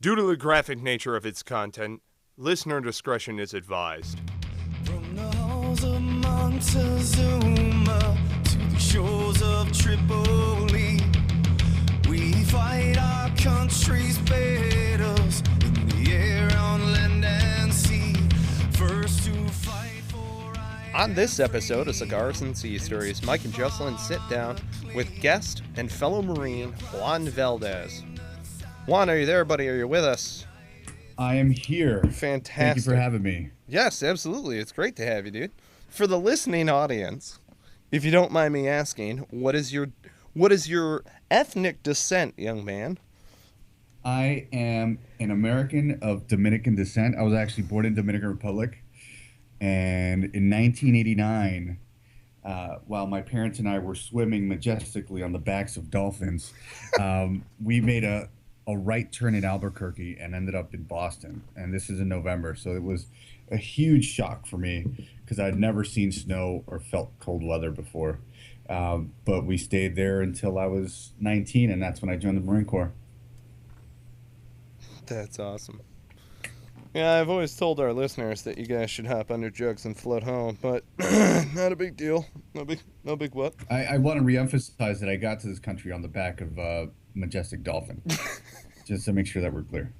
Due to the graphic nature of its content, listener discretion is advised. From the halls of Montezuma to the shores of Tripoli, we fight our country's battles in the air, on land and sea. First to fight for On this episode of Cigars and Sea Stories, Mike and Juslin sit down with guest and fellow Marine Juan Valdez. Juan, are you there, buddy? Are you with us? I am here. Fantastic. Thank you for having me. Yes, absolutely. It's great to have you, dude. For the listening audience, if you don't mind me asking, what is your ethnic descent, young man? I am an American of Dominican descent. I was actually born in Dominican Republic. And in 1989, while my parents and I were swimming majestically on the backs of dolphins, we made a right turn in Albuquerque and ended up in Boston. And this is in November, so it was a huge shock for me because I'd never seen snow or felt cold weather before. But we stayed there until I was 19, and that's when I joined the Marine Corps. That's awesome. Yeah, I've always told our listeners that you guys should hop under jugs and float home, but not a big deal. No big what? I want to reemphasize that I got to this country on the back of a majestic dolphin, just to make sure that we're clear.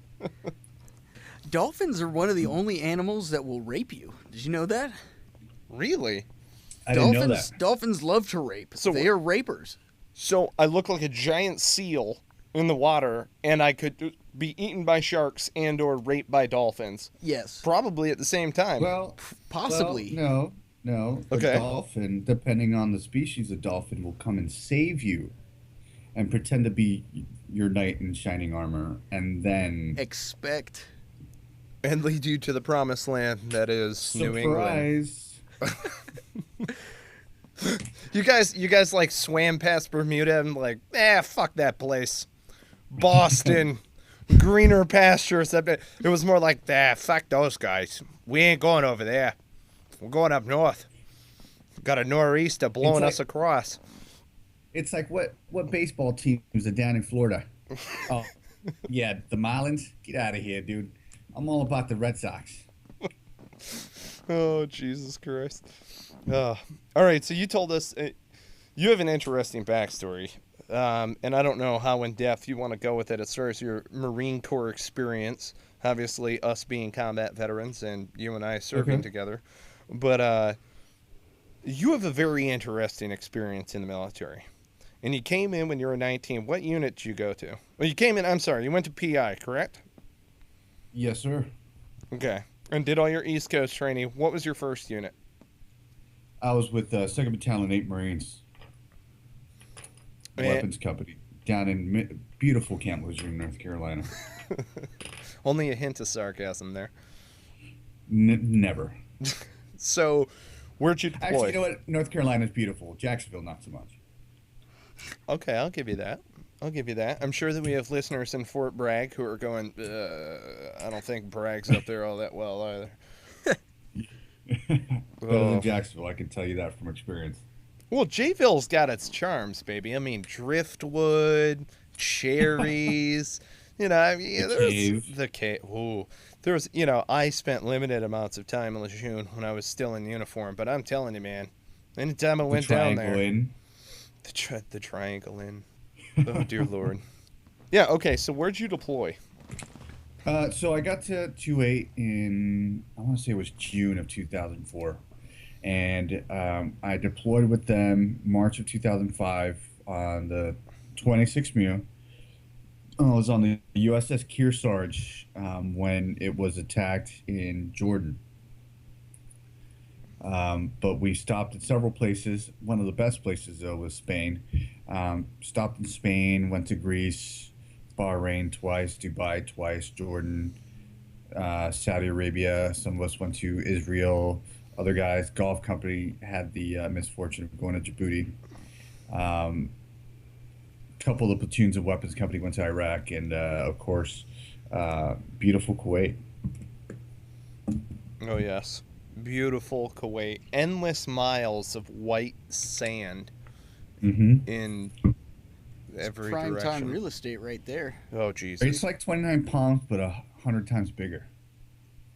Dolphins are one of the only animals that will rape you. Did you know that? Really? I didn't know that. Dolphins love to rape. So they are rapers. So I look like a giant seal in the water, and I could be eaten by sharks and or raped by dolphins. Yes. Probably at the same time. Well, possibly. Well, no. Okay. A dolphin, depending on the species of dolphin, will come and save you and pretend to be your knight in shining armor, and then and lead you to the promised land that is New England. Surprise. You guys like swam past Bermuda and like, fuck that place. Boston, greener pastures. It was more like, fuck those guys. We ain't going over there. We're going up north. Got a nor'easter blowing us across. It's like what baseball teams are down in Florida? Oh, yeah, the Marlins. Get out of here, dude. I'm all about the Red Sox. Oh, Jesus Christ. All right, so you told us you have an interesting backstory, and I don't know how in-depth you want to go with it as far as your Marine Corps experience, obviously us being combat veterans and you and I serving together, but you have a very interesting experience in the military, and you came in when you were 19. What unit did you go to? Well, you went to PI, correct? Yes, sir. Okay, and did all your East Coast training. What was your first unit? I was with 2nd Battalion, 8 Marines. Weapons Company, down in beautiful Camp Lejeune, North Carolina. Only a hint of sarcasm there. Never. So, where'd you deploy? Actually, you know what? North Carolina's beautiful. Jacksonville, not so much. Okay, I'll give you that. I'm sure that we have listeners in Fort Bragg who are going, I don't think Bragg's up there all that well either. Better than Jacksonville, I can tell you that from experience. Well, Jayville's got its charms, baby. I mean, driftwood, cherries, the cave. Ooh, I spent limited amounts of time in Lejeune when I was still in uniform, but I'm telling you, man, anytime I went down there, the Triangle Inn. Oh, dear Lord. Yeah, okay, so where'd you deploy? So I got to 2-8 in, I want to say it was June of 2004. And I deployed with them March of 2005 on the 26th MEU. I was on the USS Kearsarge when it was attacked in Jordan. But we stopped at several places. One of the best places, though, was Spain. Stopped in Spain, went to Greece, Bahrain twice, Dubai twice, Jordan, Saudi Arabia. Some of us went to Israel. Other guys, Golf Company, had the misfortune of going to Djibouti. Couple of platoons of Weapons Company went to Iraq, and of course, beautiful Kuwait. Oh yes, beautiful Kuwait. Endless miles of white sand. Mm-hmm. In every Prime direction. time real estate right there. Oh, Jesus. It's like 29 palms, but 100 times bigger.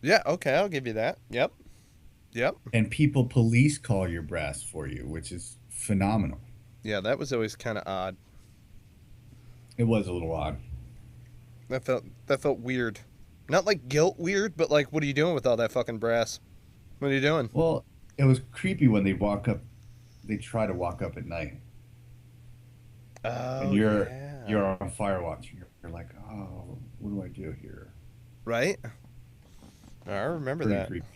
Yeah, okay, I'll give you that. Yep. And police call your brass for you, which is phenomenal. Yeah, that was always kind of odd. It was a little odd. That felt weird. Not like guilt weird, but like, what are you doing with all that fucking brass? What are you doing? Well, it was creepy when they walk up. They try to walk up at night. Oh, And you're yeah. on fire watch. You're like, oh, what do I do here? Right? I remember Pretty that. creepy.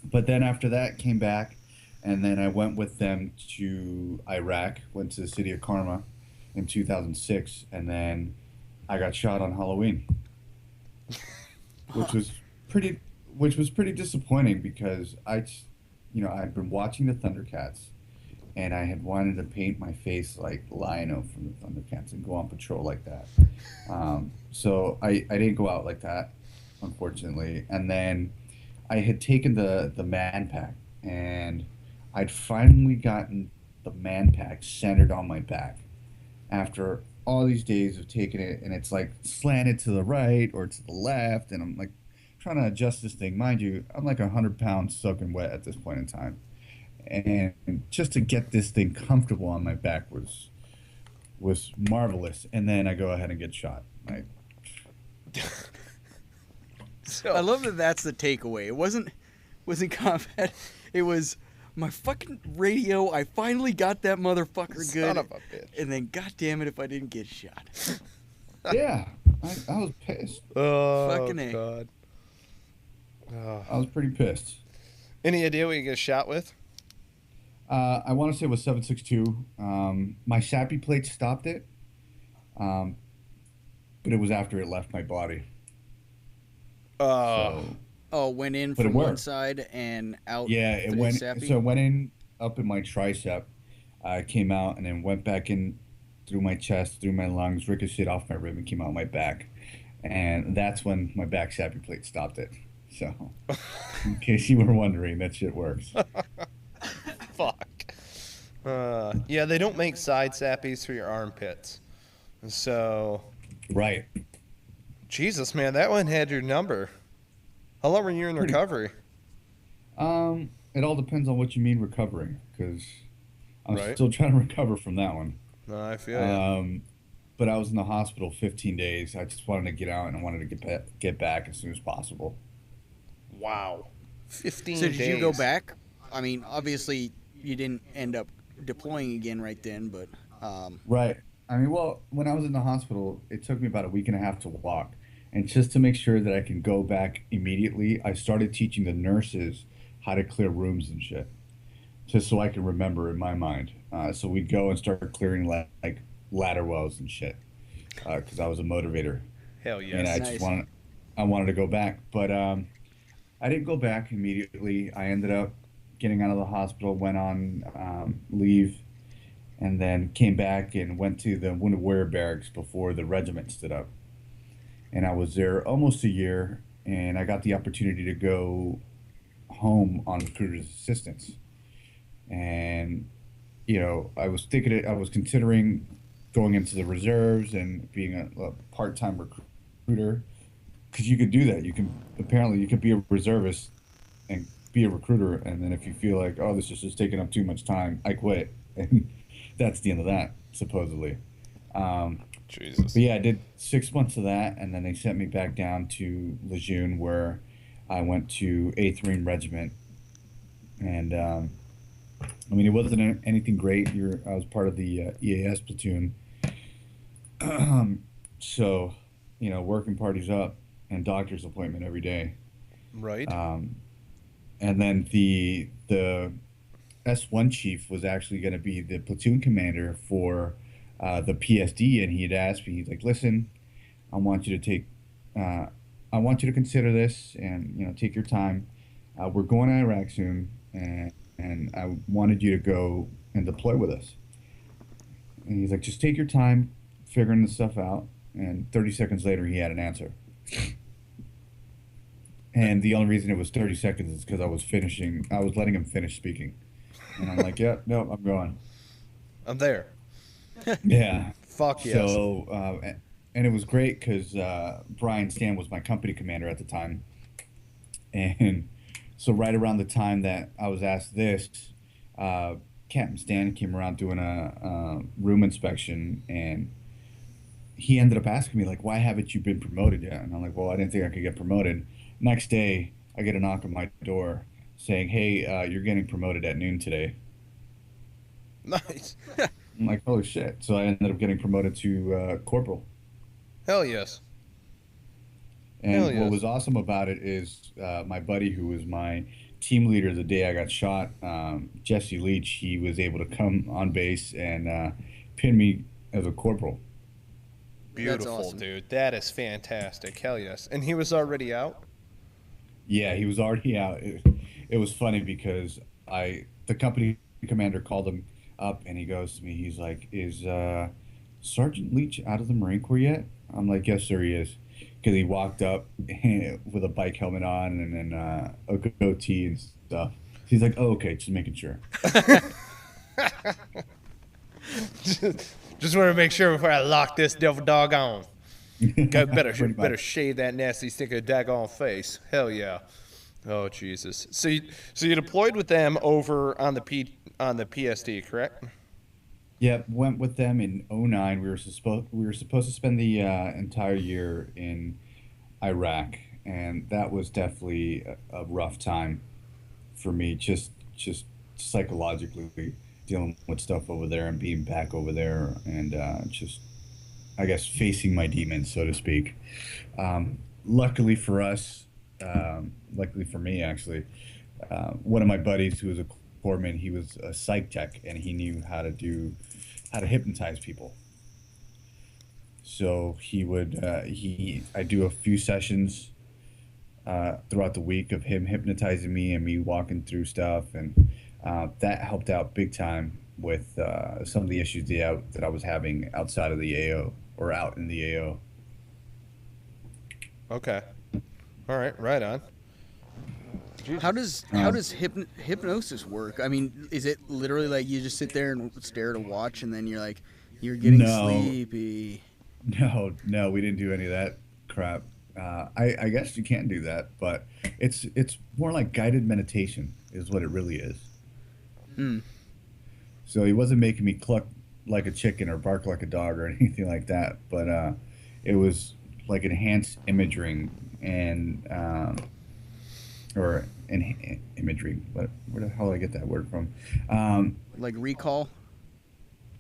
But then after that, came back, and then I went with them to Iraq. Went to the city of Karma in 2006, and then I got shot on Halloween, which was pretty disappointing because I'd been watching the Thundercats, and I had wanted to paint my face like Lion-O from the Thundercats and go on patrol like that. So I didn't go out like that, unfortunately. And then I had taken the Man Pack, and I'd finally gotten the Man Pack centered on my back after all these days of taking it, and it's like slanted to the right or to the left, and I'm like trying to adjust this thing. Mind you, I'm like 100 pounds soaking wet at this point in time. And just to get this thing comfortable on my back was marvelous. And then I go ahead and get shot. So, I love that that's the takeaway. It wasn't combat. It was my fucking radio. I finally got that motherfucker good. Son of a bitch. And then, goddamn it, if I didn't get shot. Yeah, I was pissed. Oh, Fucking A. God. Oh. I was pretty pissed. Any idea what you get shot with? I want to say it was 7.62. My SAPI plate stopped it, but it was after it left my body. So, Oh, went in But it from one worked. side and out. yeah, it for the went. sappy? So it went in up in my tricep, came out, and then went back in through my chest, through my lungs, ricocheted off my rib, and came out my back. And that's when my back SAPI plate stopped it. So, in case you were wondering, that shit works. Fuck. Yeah, they don't make side sappies for your armpits. So, Right. Jesus, man, that one had your number. How long were you in recovery? It all depends on what you mean recovering, because I'm Right. still trying to recover from that one. No, I feel you. But I was in the hospital 15 days. I just wanted to get out, and I wanted to get back as soon as possible. Wow. 15 So days. did you go back? I mean, obviously you didn't end up deploying again right then, but Right. I mean, well, when I was in the hospital, it took me about a week and a half to walk. And just to make sure that I can go back immediately, I started teaching the nurses how to clear rooms and shit, just so I could remember in my mind. So we'd go and start clearing like ladder wells and shit, because I was a motivator. Hell yes. And I Nice. just wanted to go back, but I didn't go back immediately. I ended up getting out of the hospital, went on leave, and then came back and went to the Wounded Warrior Barracks before the regiment stood up. And I was there almost a year, and I got the opportunity to go home on recruiter's assistance. And I was considering going into the reserves and being a part-time recruiter, because you could do that. You could be a reservist and be a recruiter, and then if you feel like, oh, this is just taking up too much time, I quit. And that's the end of that, supposedly. Jesus. But yeah, I did 6 months of that, and then they sent me back down to Lejeune, where I went to 8th Marine Regiment. And I mean, it wasn't anything great. I was part of the EAS platoon. So, working parties up and doctor's appointment every day. Right. And then the S1 chief was actually going to be the platoon commander for the PSD, and he had asked me, he's like, listen, I want you to consider this and, take your time. We're going to Iraq soon, and I wanted you to go and deploy with us. And he's like, just take your time figuring this stuff out. And 30 seconds later, he had an answer. And the only reason it was 30 seconds is because I was letting him finish speaking. And I'm like, yeah, no, I'm going. I'm there. Yeah. Fuck yes. So, and it was great because Brian Stan was my company commander at the time. And so right around the time that I was asked this, Captain Stan came around doing a room inspection, and he ended up asking me, like, why haven't you been promoted yet? And I'm like, well, I didn't think I could get promoted. Next day, I get a knock on my door saying, hey, you're getting promoted at noon today. Nice. I'm like, holy shit. So I ended up getting promoted to corporal. Hell yes. And Hell yes. what was awesome about it is my buddy, who was my team leader the day I got shot, Jesse Leach, he was able to come on base and pin me as a corporal. Beautiful, awesome. dude. That is fantastic. Hell yes. And he was already out? Yeah, he was already out. It was funny because the company commander called him up and he goes to me, he's like, is Sergeant Leach out of the Marine Corps yet? I'm like, yes, sir, he is. Because he walked up with a bike helmet on and then a goatee and stuff. He's like, oh, okay, just making sure. Just want to make sure before I lock this devil dog on. Better shave that nasty stinker daggone face. Hell yeah. Oh Jesus. So you deployed with them over on the PSD, correct? Yeah, went with them in 2009. We were supposed to spend the entire year in Iraq, and that was definitely a rough time for me, just psychologically dealing with stuff over there and being back over there and just, I guess, facing my demons, so to speak. Luckily for us, luckily for me actually, one of my buddies who was a corpsman, he was a psych tech and he knew how to hypnotize people. So he would I do a few sessions throughout the week of him hypnotizing me and me walking through stuff, and that helped out big time with some of the issues that I was having outside of the AO or out in the AO. Okay. All right. Right on. How does hypnosis work? I mean, is it literally like you just sit there and stare at a watch and then you're like, you're getting sleepy? No, we didn't do any of that crap. I guess you can do that, but it's more like guided meditation is what it really is. So he wasn't making me cluck like a chicken or bark like a dog or anything like that, but it was like enhanced imagery and imagery. Where the hell did I get that word from? Like recall?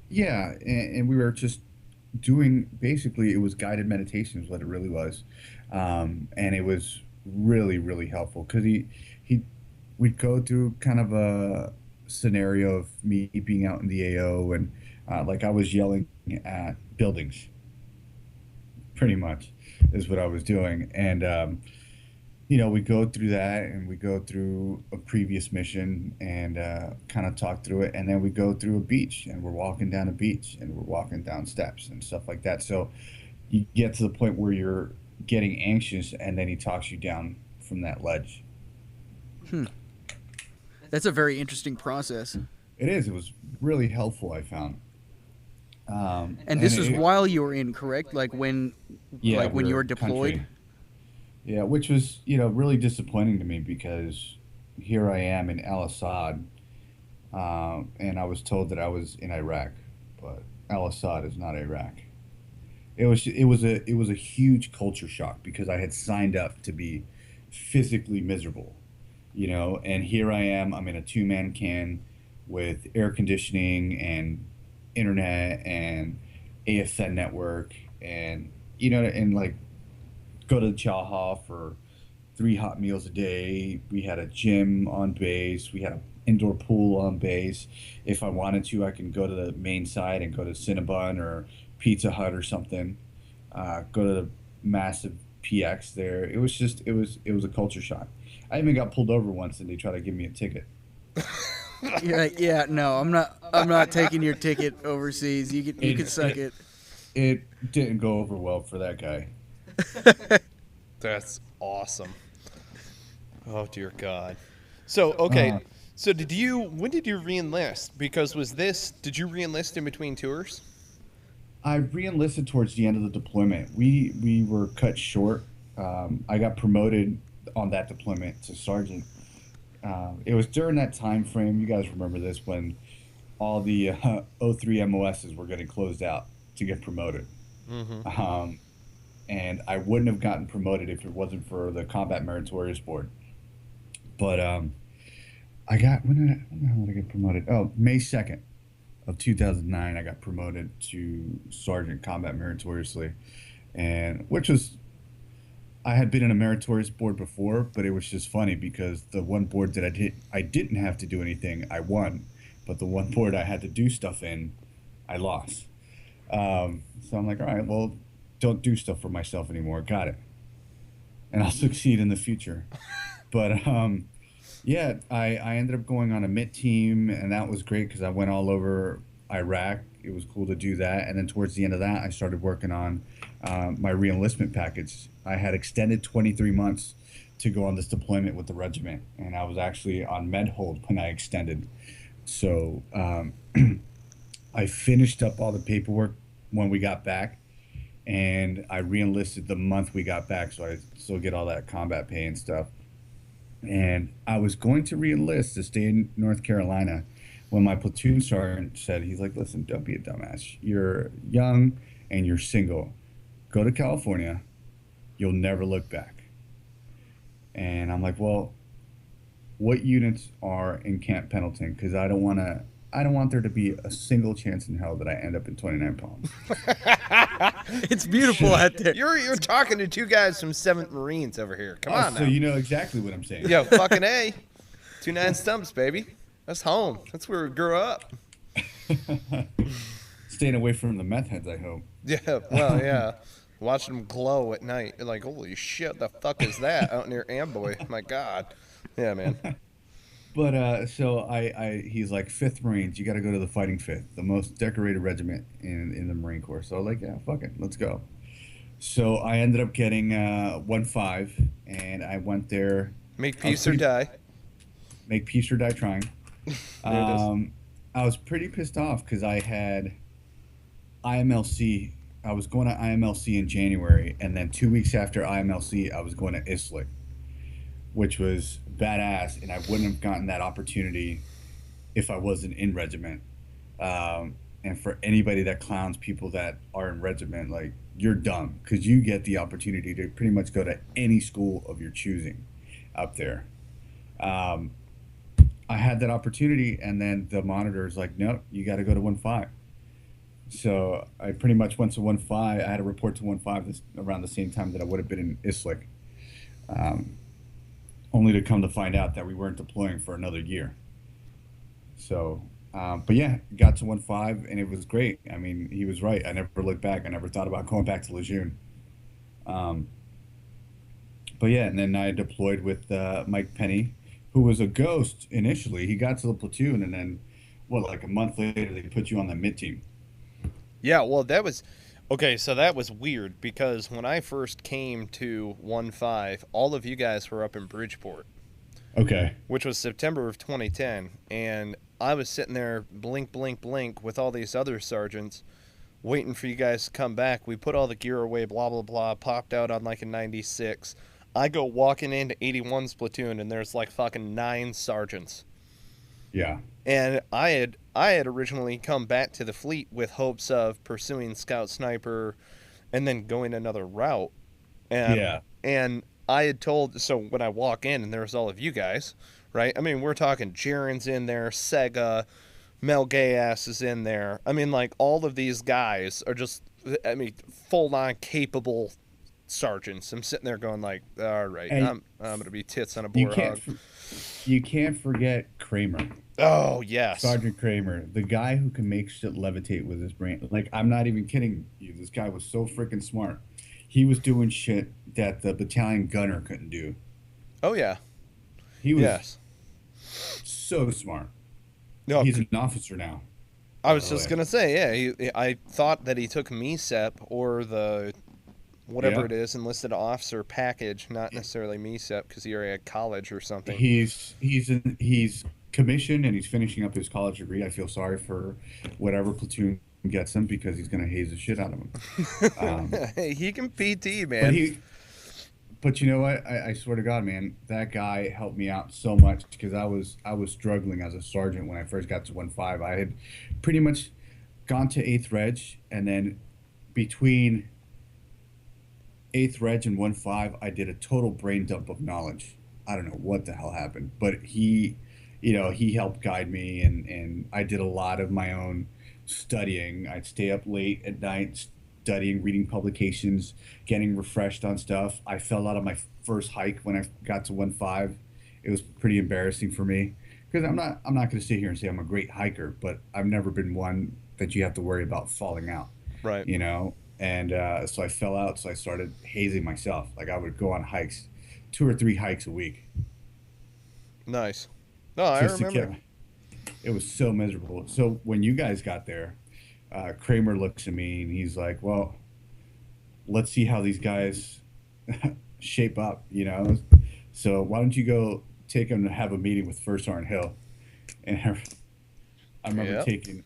Yeah, and we were just doing, basically, it was guided meditation is what it really was. And it was really, really helpful because we'd go through kind of a scenario of me being out in the AO and like I was yelling at buildings, pretty much is what I was doing. And we go through that and we go through a previous mission and kind of talk through it. And then we go through a beach and we're walking down a beach and we're walking down steps and stuff like that. So you get to the point where you're getting anxious and then he talks you down from that ledge. That's a very interesting process. It is. It was really helpful, I found. And this was while you were in, correct? Like when you were deployed? Country. Yeah, which was, really disappointing to me because here I am in Al-Assad, and I was told that I was in Iraq, but Al-Assad is not Iraq. It was a huge culture shock because I had signed up to be physically miserable, and here I am, I'm in a 2-man can with air conditioning and internet and ASN network and, and like, go to the chow hall for 3 hot meals a day. We had a gym on base. We had an indoor pool on base. If I wanted to, I can go to the main site and go to Cinnabon or Pizza Hut or something. Go to the massive PX there. It was a culture shock. I even got pulled over once and they tried to give me a ticket. You're like, yeah, no, I'm not taking your ticket overseas. You can suck it. It didn't go over well for that guy. That's awesome. Oh dear God. So okay. So when did you re-enlist? Because did you re-enlist in between tours? I re-enlisted towards the end of the deployment. We were cut short. I got promoted on that deployment to sergeant. It was during that time frame. You guys remember this when all the O3 MOSs were getting closed out to get promoted. And I wouldn't have gotten promoted if it wasn't for the Combat Meritorious Board. But I got when the hell did I get promoted? Oh, May 2nd of 2009, I got promoted to Sergeant Combat Meritoriously, and which was I had been in a meritorious board before, but it was just funny because the one board that I didn't have to do anything, I won, but the one board I had to do stuff in, I lost. So I'm like, all right, well, don't do stuff for myself anymore. Got it, and I'll succeed in the future. But yeah, I ended up going on a MIT team, and that was great because I went all over Iraq. It was cool to do that. And then towards the end of that, I started working on my re-enlistment package. I had extended 23 months to go on this deployment with the regiment, and I was actually on med hold when I extended. So I finished up all the paperwork when we got back, and I re-enlisted the month we got back, so I still get all that combat pay and stuff. And I was going to re-enlist to stay in North Carolina when my platoon sergeant said, he's like, listen, don't be a dumbass. You're young and you're single. Go to California. You'll never look back. And I'm like, well, what units are in Camp Pendleton? Because I don't want there to be a single chance in hell that I end up in 29 Palms. It's beautiful out there. You're talking to two guys from 7th Marines over here. Come on now. So you know exactly what I'm saying. Yeah, fucking A. 29 Stumps, baby. That's home. That's where we grew up. Staying away from the meth heads, I hope. Yeah, well, yeah. Watching them glow at night. You're like, holy shit, the fuck is that out near Amboy? My God. Yeah, man. But so he's like, 5th Marines, you got to go to the Fighting 5th, the most decorated regiment in the Marine Corps. So I was like, yeah, fuck it, let's go. So I ended up getting 1-5, and I went there. Make peace or die. Make peace or die trying. There it is. I was pretty pissed off because I had IMLC. I was going to IMLC in January, and then 2 weeks after IMLC, I was going to ISLIC, which was badass, and I wouldn't have gotten that opportunity if I wasn't in regiment. And for anybody that clowns people that are in regiment, like, you're dumb, because you get the opportunity to pretty much go to any school of your choosing up there. I had that opportunity, and then the monitor's like, nope, you got to go to 1-5. So I pretty much went to 1-5. I had to report to 1-5 around the same time that I would have been in ISLIC. Only to come to find out that we weren't deploying for another year. So, but yeah, got to 1-5, and it was great. I mean, he was right. I never looked back. I never thought about going back to Lejeune. But yeah, and then I deployed with Mike Penny, who was a ghost initially. He got to the platoon, and then, like a month later, they put you on the mid team. Yeah, well, that was... Okay, so that was weird, because when I first came to 1-5, all of you guys were up in Bridgeport. Okay. Which was September of 2010, and I was sitting there, blink, blink, blink, with all these other sergeants, waiting for you guys to come back. We put all the gear away, blah, blah, blah, popped out on like a 96. I go walking into 81's platoon, and there's like fucking 9 sergeants. Yeah. And I had originally come back to the fleet with hopes of pursuing Scout Sniper and then going another route. And I had told, so when I walk in and there's all of you guys, right? I mean, we're talking Jaren's in there, Sega, Mel Gayass is in there. I mean, like, all of these guys are just, I mean, full-on capable sergeants. I'm sitting there going like, all right, I'm going to be tits on a boar hog. You can't forget Kramer. Oh, yes. Sergeant Kramer, the guy who can make shit levitate with his brain. Like, I'm not even kidding you. This guy was so freaking smart. He was doing shit that the battalion gunner couldn't do. Oh, yeah. He was so smart. No, he's an officer now. I was just going to say, yeah, I thought that he took MESEP or the whatever it is, enlisted officer package, not necessarily MESEP because he already had college or something. He's commissioned and he's finishing up his college degree. I feel sorry for whatever platoon gets him because he's going to haze the shit out of him. He can PT, man. But you know what? I swear to God, man, that guy helped me out so much because I was struggling as a sergeant when I first got to 1.5. I had pretty much gone to 8th Reg, and then between 8th Reg and 1.5, I did a total brain dump of knowledge. I don't know what the hell happened, but he helped guide me, and I did a lot of my own studying. I'd stay up late at night studying, reading publications, getting refreshed on stuff. I fell out of my first hike when I got to 1.5. It was pretty embarrassing for me because I'm not going to sit here and say I'm a great hiker, but I've never been one that you have to worry about falling out. Right. You know, and so I fell out. So I started hazing myself. Like I would go on hikes, 2 or 3 hikes a week. Nice. No, I remember. It was so miserable. So when you guys got there, Kramer looks at me and he's like, well, let's see how these guys shape up, you know? So why don't you go take them to have a meeting with First Sergeant Hill? And I remember taking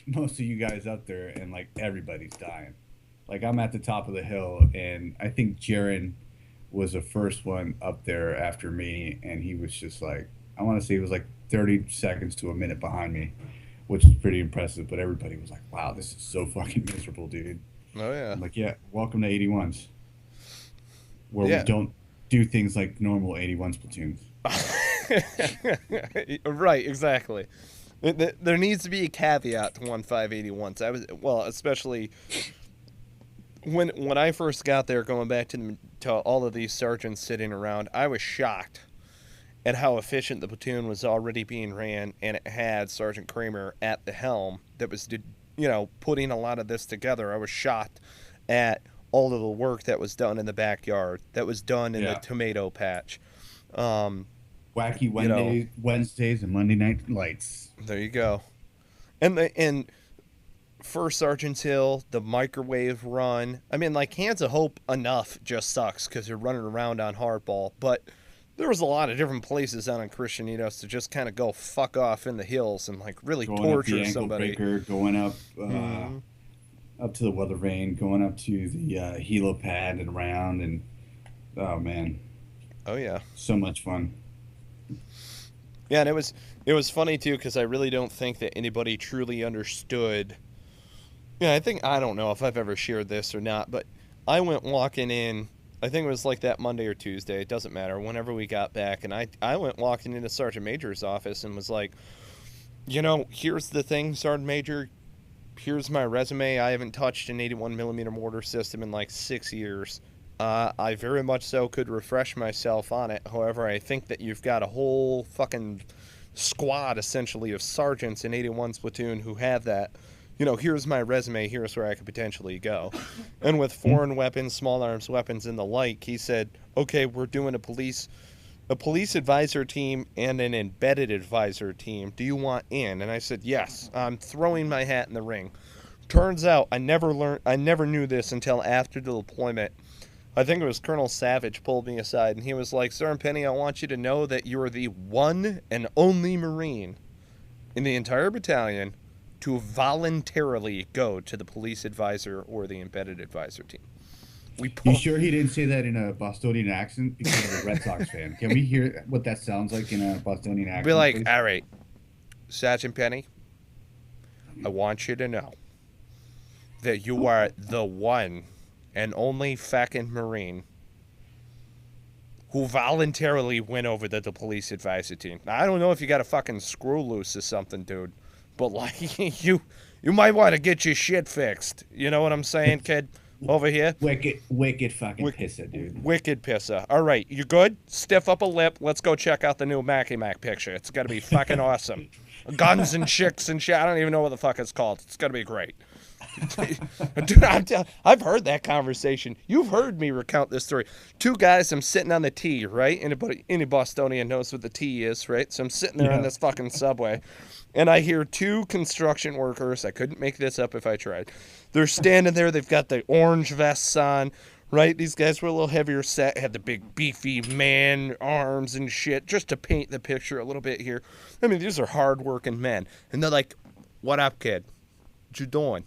most of you guys up there, and like everybody's dying. Like I'm at the top of the hill, and I think Jaron was the first one up there after me, and he was just like, I want to say it was like 30 seconds to a minute behind me, which is pretty impressive. But everybody was like, wow, this is so fucking miserable, dude. Oh, yeah. I'm like, yeah, welcome to 81s, where we don't do things like normal 81s platoons. Right, exactly. There needs to be a caveat to 1.581s. Especially when I first got there, going back to all of these sergeants sitting around, I was shocked at how efficient the platoon was already being ran, and it had Sergeant Kramer at the helm that was, putting a lot of this together. I was shocked at all of the work that was done in the backyard, that was done in the tomato patch. Wacky Wednesdays and Monday night lights. There you go. And First Sergeant Hill, the microwave run. I mean, like, Hands of Hope enough just sucks because you're running around on hardball, but there was a lot of different places down in Christianitos to just kind of go fuck off in the hills and like really torture somebody. Going up up to the weather vane, going up to the helo pad and around, and oh man, oh yeah, so much fun. Yeah, and it was funny too because I really don't think that anybody truly understood. Yeah, I don't know if I've ever shared this or not, but I went walking in. I think it was like that Monday or Tuesday. It doesn't matter. Whenever we got back, and I went walking into Sergeant Major's office and was like, here's the thing, Sergeant Major. Here's my resume. I haven't touched an 81 millimeter mortar system in like 6 years. I very much so could refresh myself on it. However, I think that you've got a whole fucking squad essentially of sergeants in 81's platoon who have that. Here's my resume, here's where I could potentially go. And with foreign weapons, small arms weapons, and the like, he said, okay, we're doing a police advisor team and an embedded advisor team. Do you want in? And I said, yes, I'm throwing my hat in the ring. Turns out I never knew this until after the deployment. I think it was Colonel Savage pulled me aside, and he was like, Sergeant Penny, I want you to know that you're the one and only Marine in the entire battalion to voluntarily go to the police advisor or the embedded advisor team. You sure he didn't say that in a Bostonian accent because he's a Red Sox fan? Can we hear what that sounds like in a Bostonian accent? Be like, please? All right, Sergeant Penny, I want you to know that you are the one and only fucking Marine who voluntarily went over to the police advisor team. Now, I don't know if you got a fucking screw loose or something, dude. But, like, you might want to get your shit fixed. You know what I'm saying, kid? Over here? Wicked fucking pisser, dude. Wicked pisser. All right, you good? Stiff up a lip. Let's go check out the new Mackie Mac picture. It's going to be fucking awesome. Guns and chicks and shit. I don't even know what the fuck it's called. It's going to be great. Dude, I've heard that conversation. You've heard me recount this story. 2 guys, I'm sitting on the T, right? Any Bostonian knows what the T is, right? So I'm sitting there on this fucking subway, and I hear 2 construction workers. I couldn't make this up if I tried. They're standing there. They've got the orange vests on, right? These guys were a little heavier set, had the big beefy man arms and shit, just to paint the picture a little bit here. I mean, these are hard-working men. And they're like, what up, kid? What you doing?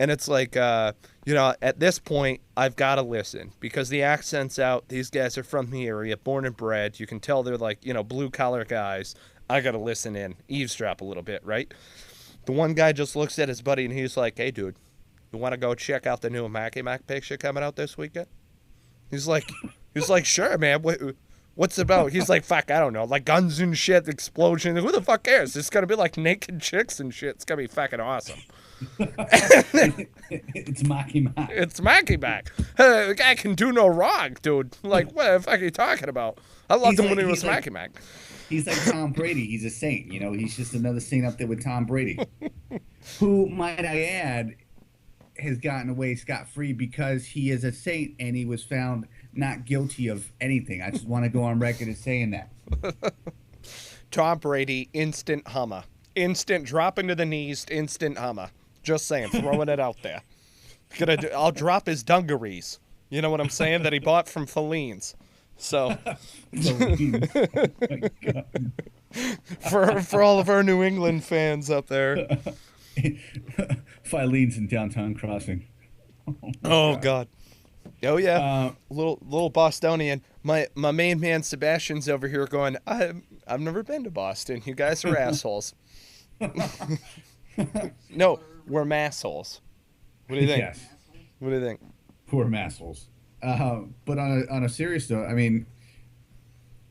And it's like, you know, at this point, I've got to listen because the accent's out. These guys are from the area, born and bred. You can tell they're like, you know, blue-collar guys. I got to listen in, eavesdrop a little bit, right? The one guy just looks at his buddy and he's like, hey, dude, you want to go check out the new Mackie Mac picture coming out this weekend? He's like, sure, man. What's it about? He's like, fuck, I don't know. Like guns and shit, explosions. Who the fuck cares? It's going to be like naked chicks and shit. It's going to be fucking awesome. It's Mackie Mac. It's Mackie Mac. The guy can do no wrong, dude. Like, what the fuck are you talking about? I loved him when he was Mackie Mac. He's like Tom Brady. He's a saint, you know. He's just another saint up there with Tom Brady, who, might I add, has gotten away scot-free because he is a saint and he was found not guilty of anything. I just want to go on record as saying that. Tom Brady, instant hummer. Instant drop into the knees, instant hummer. Just saying, throwing it out there. I'll drop his dungarees. You know what I'm saying? That he bought from Filene's. So, for all of our New England fans up there. Filene's in Downtown Crossing. Oh God. Oh yeah. Little Bostonian. My main man Sebastian's over here going, I've never been to Boston. You guys are assholes. No, we're massholes. What do you think? Yes. What do you think? Poor massholes. But on a serious note, I mean,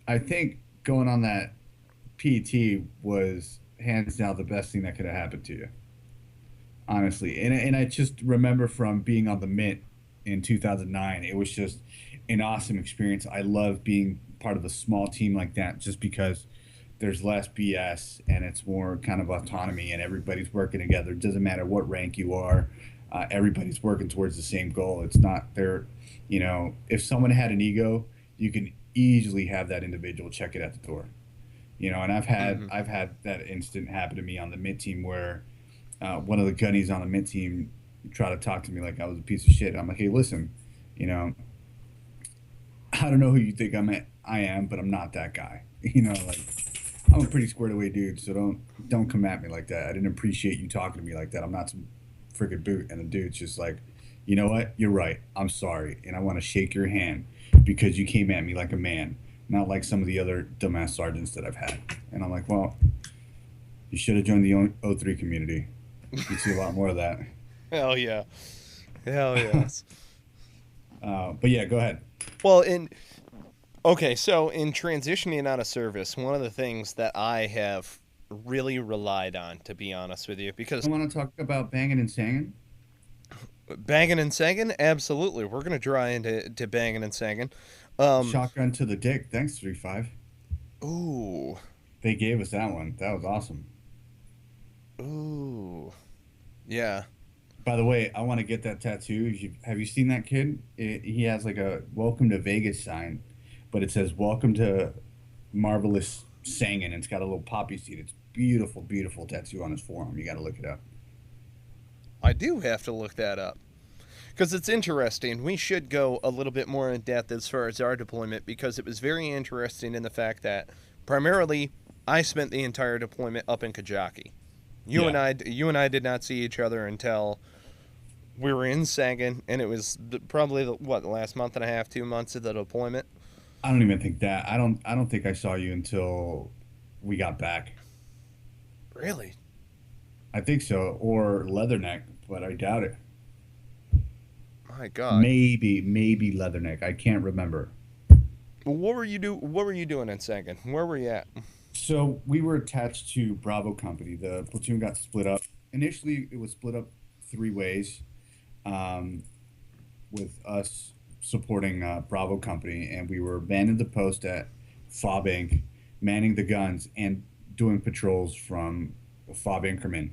I think going on that PT was hands down the best thing that could have happened to you. Honestly. And I just remember from being on the Mint in 2009, it was just an awesome experience. I love being part of a small team like that just because there's less BS and it's more kind of autonomy and everybody's working together. It doesn't matter what rank you are. Everybody's working towards the same goal. It's not there, you know, if someone had an ego, you can easily have that individual check it at the door. You know, and I've had that instant happen to me on the Mint team where one of the gunnies on the Mint team tried to talk to me like I was a piece of shit. I'm like, hey, listen, you know, I don't know who you think I am, but I'm not that guy. You know, like I'm a pretty squared away dude, so don't come at me like that. I didn't appreciate you talking to me like that. I'm not some freaking boot. And the dude's just like, you know what? You're right. I'm sorry. And I want to shake your hand because you came at me like a man, not like some of the other dumbass sergeants that I've had. And I'm like, well, you should have joined the 03 community. You'd see a lot more of that. Hell yeah. Hell yes. But yeah, go ahead. Well, okay, so in transitioning out of service, one of the things that I have really relied on, to be honest with you, because I want to talk about banging and sanging. Banging and sanging? Absolutely. We're going to dry into banging and sanging. Shotgun to the dick. Thanks, 3-5. Ooh. They gave us that one. That was awesome. Ooh. Yeah. By the way, I want to get that tattoo. Have you seen that kid? He has like a Welcome to Vegas sign, but it says Welcome to Marvelous Sangin'. It's got a little poppy seed. It's beautiful, beautiful tattoo on his forearm. You got to look it up. I do have to look that up because it's interesting. We should go a little bit more in depth as far as our deployment because it was very interesting in the fact that primarily I spent the entire deployment up in Kajaki. You and I did not see each other until we were in Sangin, and it was probably the last month and a half, 2 months of the deployment. I don't even think that. I don't think I saw you until we got back. Really? I think so, or Leatherneck, but I doubt it. My God. Maybe Leatherneck. I can't remember. Well, what were you doing in Sangin? Where were you at? So we were attached to Bravo Company. The platoon got split up. Initially, it was split up 3 ways, with us supporting Bravo Company, and we were manning the post at Fob Inc., manning the guns, and doing patrols from Fob Increment,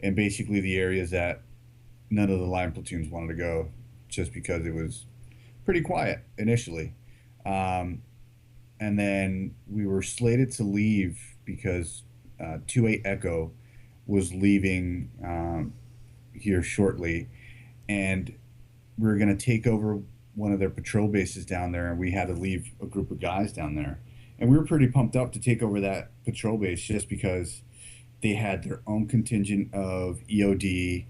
and basically the areas that none of the line platoons wanted to go, just because it was pretty quiet initially. And then we were slated to leave because 28 Echo was leaving here shortly, and we were going to take over one of their patrol bases down there, and we had to leave a group of guys down there. And we were pretty pumped up to take over that patrol base just because They had their own contingent of EOD.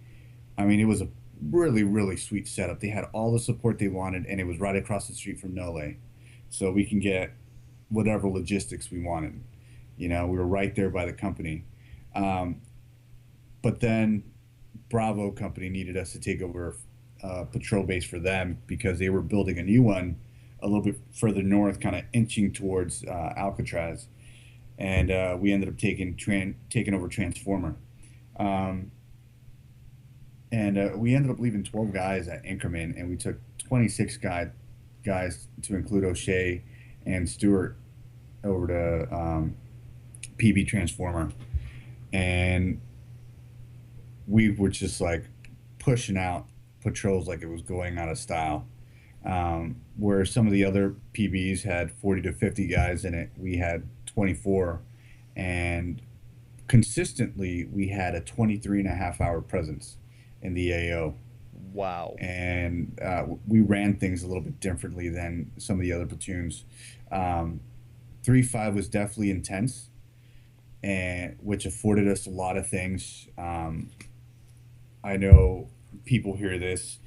I mean, it was a really, really sweet setup. They had all the support they wanted, and it was right across the street from Nole. So we can get whatever logistics we wanted. We were right there by the company. But then Bravo Company needed us to take over patrol base for them because they were building a new one a little bit further north, kind of inching towards Alcatraz. And we ended up taking over Transformer. And we ended up leaving 12 guys at Increment, and we took 26 guys to include O'Shea and Stewart over to PB Transformer. And we were just like pushing out patrols like it was going out of style. Where some of the other PBs had 40 to 50 guys in it, we had 24. And consistently, we had a 23.5-hour presence in the AO. Wow. And we ran things a little bit differently than some of the other platoons. 3-5 was definitely intense, and which afforded us a lot of things. I know people hear this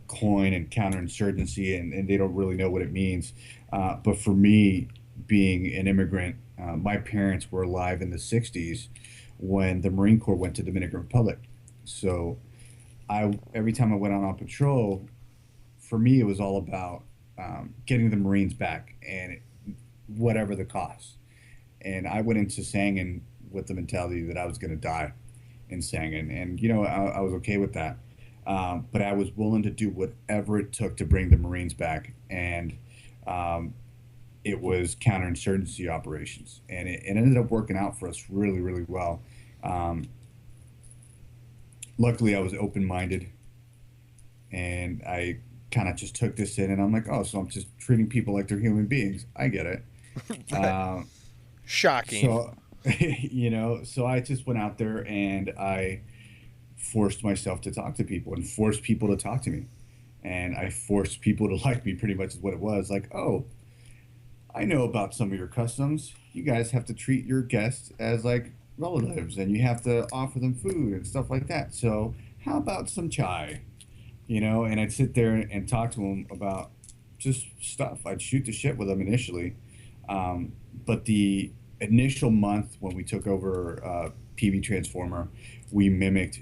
coin and counterinsurgency, and they don't really know what it means. But for me, being an immigrant, my parents were alive in the 60s when the Marine Corps went to Dominican Republic. So every time I went on patrol, for me, it was all about getting the Marines back, and whatever the cost. And I went into Sangin with the mentality that I was going to die in Sangin. And, I was okay with that. But I was willing to do whatever it took to bring the Marines back. And it was counterinsurgency operations. And it ended up working out for us really, really well. Luckily, I was open-minded. And I kind of just took this in. And I'm like, oh, so I'm just treating people like they're human beings. I get it. Shocking. So, so I just went out there and I forced myself to talk to people and forced people to talk to me. And I forced people to like me, pretty much is what it was. Like, oh, I know about some of your customs. You guys have to treat your guests as like relatives, and you have to offer them food and stuff like that. So how about some chai? And I'd sit there and talk to them about just stuff. I'd shoot the shit with them initially. But the initial month when we took over PB Transformer, we mimicked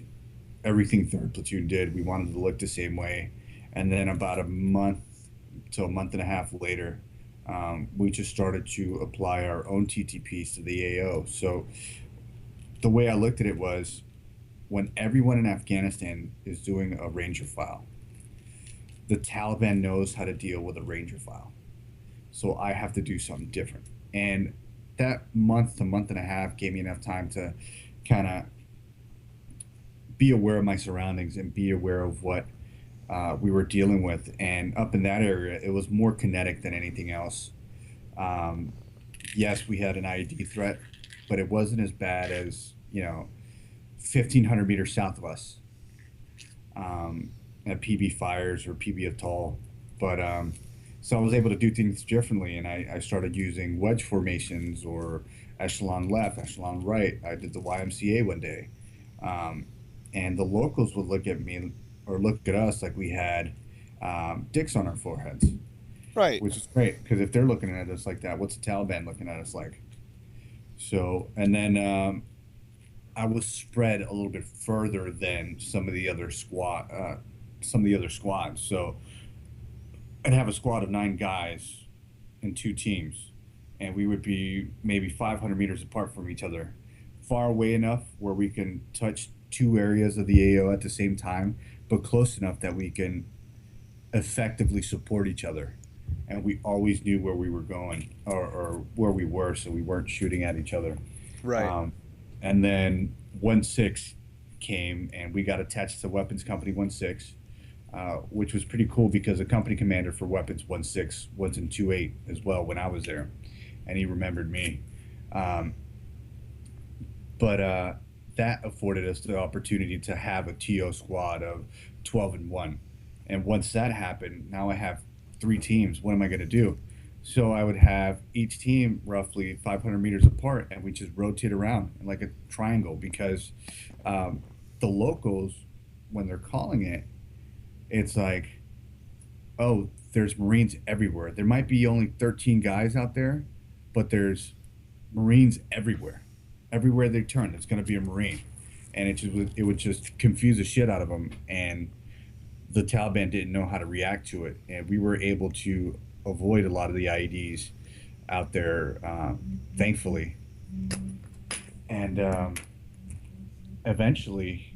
everything 3rd Platoon did. We wanted to look the same way. And then about a month to a month and a half later, we just started to apply our own TTPs to the AO. So the way I looked at it was, when everyone in Afghanistan is doing a Ranger file, the Taliban knows how to deal with a Ranger file. So I have to do something different. And that month to month and a half gave me enough time to kind of be aware of my surroundings and be aware of what we were dealing with. And up in that area, it was more kinetic than anything else. Yes, we had an IED threat, but it wasn't as bad as, 1,500 meters south of us at PB Fires or PB Atoll. But so I was able to do things differently, and I started using wedge formations or echelon left, echelon right. I did the YMCA one day. And the locals would look at me or look at us like we had dicks on our foreheads. Right. Which is great, because if they're looking at us like that, what's the Taliban looking at us like? So, and then I was spread a little bit further than some of the other squads. So I'd have a squad of 9 guys in 2 teams, and we would be maybe 500 meters apart from each other, far away enough where we can touch 2 areas of the AO at the same time, but close enough that we can effectively support each other. And we always knew where we were going or where we were, so we weren't shooting at each other. Right. And then 1-6 came, and we got attached to Weapons Company 1-6, which was pretty cool because the company commander for Weapons 1-6 was in 2-8 as well when I was there, and he remembered me. But that afforded us the opportunity to have a TO squad of 12 and 1. And once that happened, now I have 3 teams. What am I going to do? So I would have each team roughly 500 meters apart, and we just rotate around in like a triangle because the locals, when they're calling it, it's like, oh, there's Marines everywhere. There might be only 13 guys out there, but there's Marines everywhere. Everywhere they turn, there's going to be a Marine, and it would just confuse the shit out of them, and the Taliban didn't know how to react to it, and we were able to avoid a lot of the IEDs out there, thankfully. And eventually,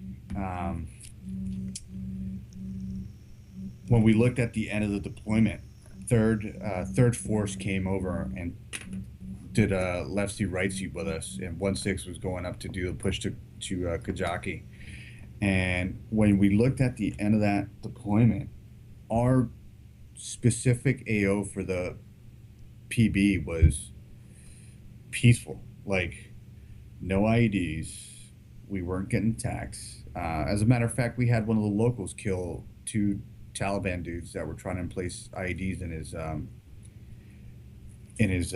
when we looked at the end of the deployment, third force came over and did a left-see right-see with us, and 1-6 was going up to do a push to Kajaki. And when we looked at the end of that deployment, our specific AO for the PB was peaceful, like no IEDs. We weren't getting attacks. As a matter of fact, we had one of the locals kill 2 Taliban dudes that were trying to place IEDs in his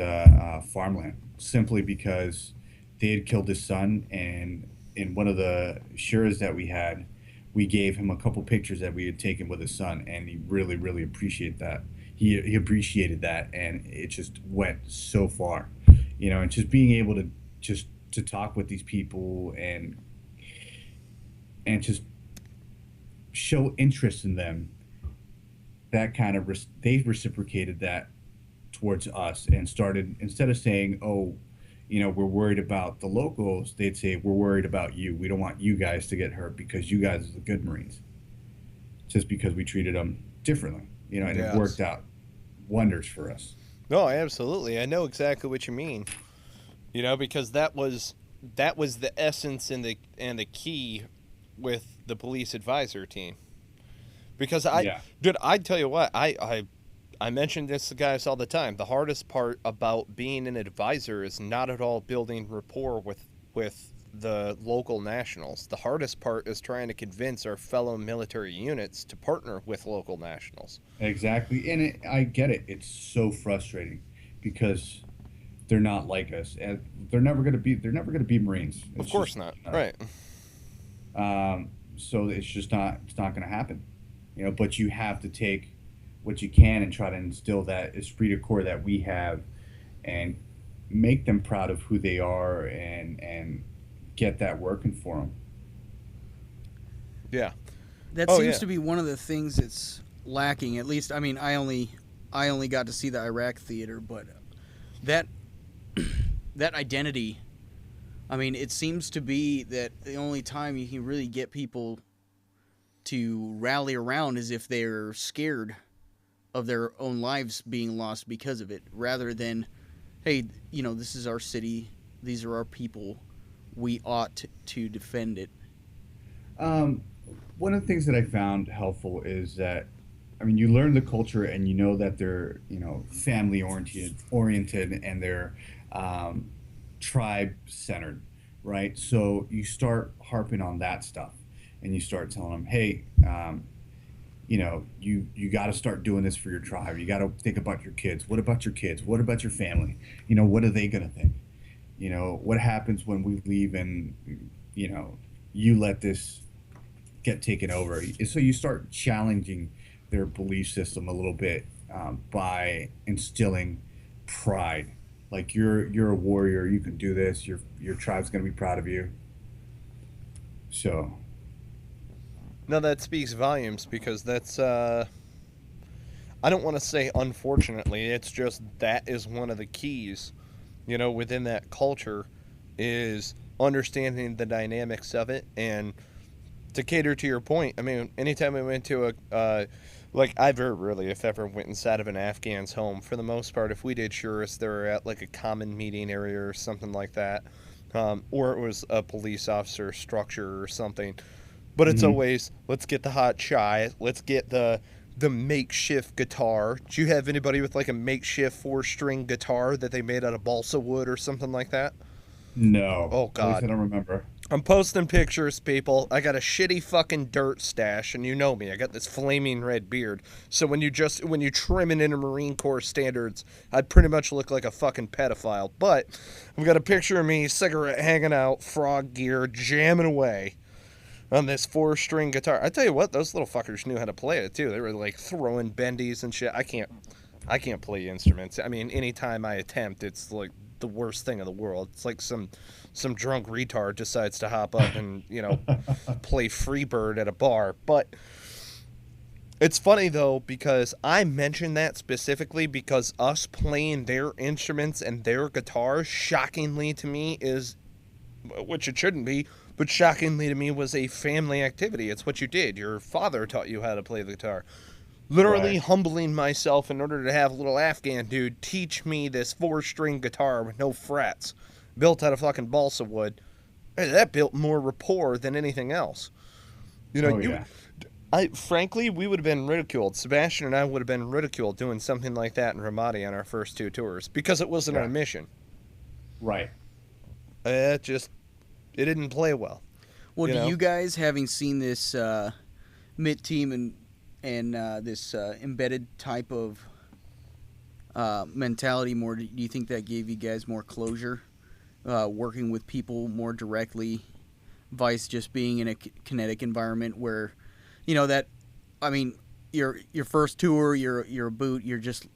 farmland, simply because they had killed his son. And in one of the shures that we had, we gave him a couple pictures that we had taken with his son, and he really, really appreciated that. He appreciated that, and it just went so far, and just being able to talk with these people and just show interest in them. That kind of they reciprocated that towards us and started, instead of saying, oh, we're worried about the locals, they'd say, we're worried about you. We don't want you guys to get hurt because you guys are the good Marines. Just because we treated them differently, and Yes. It worked out wonders for us. No, absolutely. I know exactly what you mean. Because that was the essence and the key with the police advisor team. Because I tell you what, I mention this to guys all the time. The hardest part about being an advisor is not at all building rapport with the local nationals. The hardest part is trying to convince our fellow military units to partner with local nationals. Exactly, and I get it. It's so frustrating because they're not like us, and they're never going to be Marines. Of course not. Right. So it's not going to happen. But you have to take what you can and try to instill that esprit de corps that we have, and make them proud of who they are, and get that working for them. Yeah. That seems to be one of the things that's lacking. At least, I mean, I only got to see the Iraq theater, but that identity, I mean, it seems to be that the only time you can really get people to rally around is if they're scared of their own lives being lost because of it, rather than, hey, this is our city, these are our people, we ought to defend it. One of the things that I found helpful is that, I mean, you learn the culture, and that they're, family oriented, and they're tribe centered, right? So you start harping on that stuff, and you start telling them, hey, you got to start doing this for your tribe. You got to think about your kids. What about your kids? What about your family? What are they going to think? What happens when we leave and, you let this get taken over? So you start challenging their belief system a little bit, by instilling pride. Like, you're a warrior. You can do this. Your tribe's going to be proud of you. So. No, that speaks volumes, because that's, I don't want to say unfortunately, it's just that is one of the keys, within that culture, is understanding the dynamics of it. And to cater to your point, I mean, anytime we went to I very rarely, if ever, went inside of an Afghan's home. For the most part, if we did shurists, they were at like a common meeting area or something like that, or it was a police officer structure or something. But it's always, let's get the hot chai, let's get the makeshift guitar. Do you have anybody with like a makeshift 4-string guitar that they made out of balsa wood or something like that? No. Oh, God. At least I don't remember. I'm posting pictures, people. I got a shitty fucking dirt stash, and you know me. I got this flaming red beard. So when you trim it into Marine Corps standards, I'd pretty much look like a fucking pedophile. But I've got a picture of me, cigarette hanging out, frog gear, jamming away on this 4-string guitar. I tell you what, those little fuckers knew how to play it too. They were like throwing bendies and shit. I can't play instruments. I mean, anytime I attempt, it's like the worst thing in the world. It's like some drunk retard decides to hop up and, play Freebird at a bar. But it's funny though, because I mentioned that specifically because us playing their instruments and their guitars, shockingly to me is, which it shouldn't be, but shockingly to me was a family activity. It's what you did. Your father taught you how to play the guitar. Literally Right. humbling myself in order to have a little Afghan dude teach me this 4-string guitar with no frets, built out of fucking balsa wood. Hey, that built more rapport than anything else. Yeah. Frankly, we would have been ridiculed. Sebastian and I would have been ridiculed doing something like that in Ramadi on our first 2 tours because it wasn't Yeah. our mission. Right. It didn't play well. Well, You do know? you guys, having seen this MIT team and this embedded type of mentality more, do you think that gave you guys more closure, working with people more directly, vice just being in a kinetic environment where, your first tour, you're a boot, you're just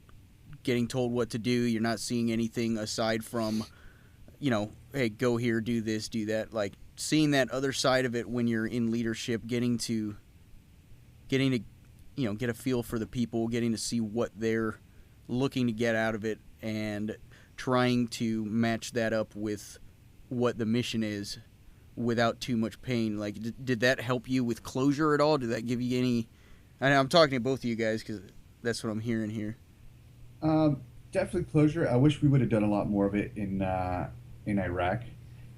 getting told what to do, you're not seeing anything aside from, hey, go here, do this, do that, like seeing that other side of it when you're in leadership, getting to get a feel for the people, getting to see what they're looking to get out of it, and trying to match that up with what the mission is without too much pain. Like, did that help you with closure at all? Did that give you any... I'm talking to both of you guys because that's what I'm hearing here. Definitely closure. I wish we would have done a lot more of it in Iraq,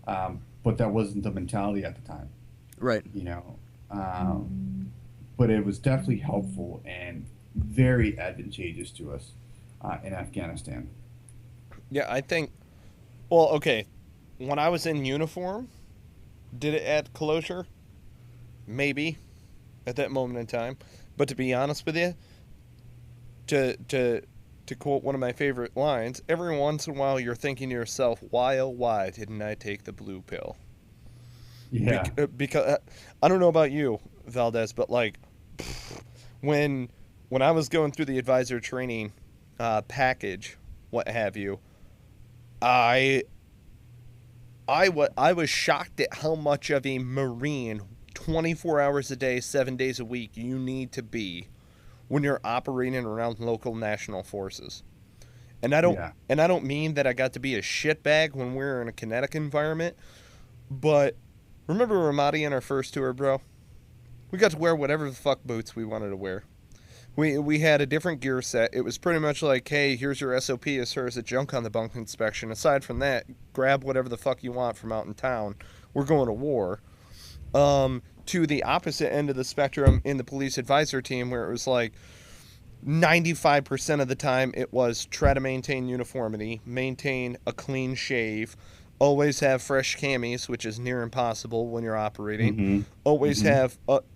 but that wasn't the mentality at the time. Right. But it was definitely helpful and very advantageous to us in Afghanistan. Yeah, I think... Well, okay. When I was in uniform, did it add closure? Maybe. At that moment in time. But to be honest with you, to quote one of my favorite lines, every once in a while you're thinking to yourself, why oh why didn't I take the blue pill? Yeah. Because I don't know about you, Valdez, but like when I was going through the advisor training package, what have you, I was shocked at how much of a Marine 24 hours a day, 7 days a week you need to be when you're operating around local national forces. And I don't mean that I got to be a shitbag when we were in a kinetic environment, but remember Ramadi in our first tour, bro? We got to wear whatever the fuck boots we wanted to wear. We had a different gear set. It was pretty much like, hey, here's your SOP as far as a junk on the bunk inspection. Aside from that, grab whatever the fuck you want from out in town. We're going to war. To the opposite end of the spectrum in the police advisor team, where it was like 95% of the time it was try to maintain uniformity, maintain a clean shave, always have fresh camis, which is near impossible when you're operating. Mm-hmm.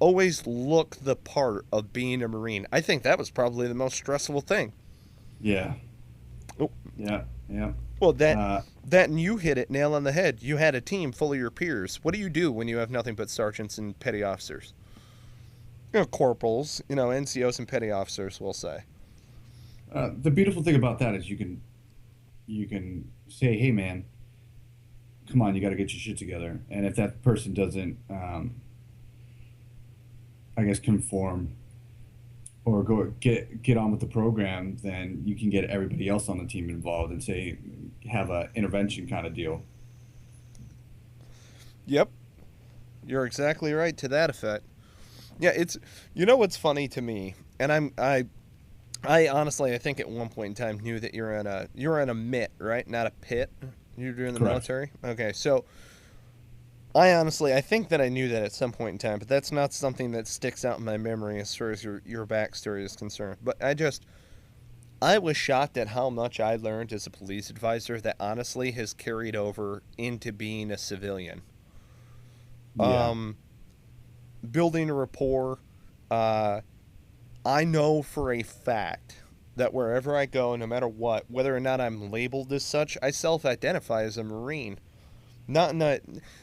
Always look the part of being a Marine. I think that was probably the most stressful thing. Yeah. Oh. Yeah. Well, that and you hit it nail on the head. You had a team full of your peers. What do you do when you have nothing but sergeants and petty officers? Corporals, NCOs and petty officers, we'll say. The beautiful thing about that is you can say, hey, man, come on, you got to get your shit together. And if that person doesn't, conform or go get on with the program, then you can get everybody else on the team involved and say, have a intervention kind of deal. Yep. You're exactly right to that effect. Yeah, it's, what's funny to me, and I honestly, I think at one point in time knew that you're in a MIT, right? Not a pit. You're doing the Correct. military? Okay, so I think that I knew that at some point in time, but that's not something that sticks out in my memory as far as your backstory is concerned. But I was shocked at how much I learned as a police advisor that honestly has carried over into being a civilian. Yeah. Building a rapport. I know for a fact that wherever I go, no matter what, whether or not I'm labeled as such, I self-identify as a Marine. Not in the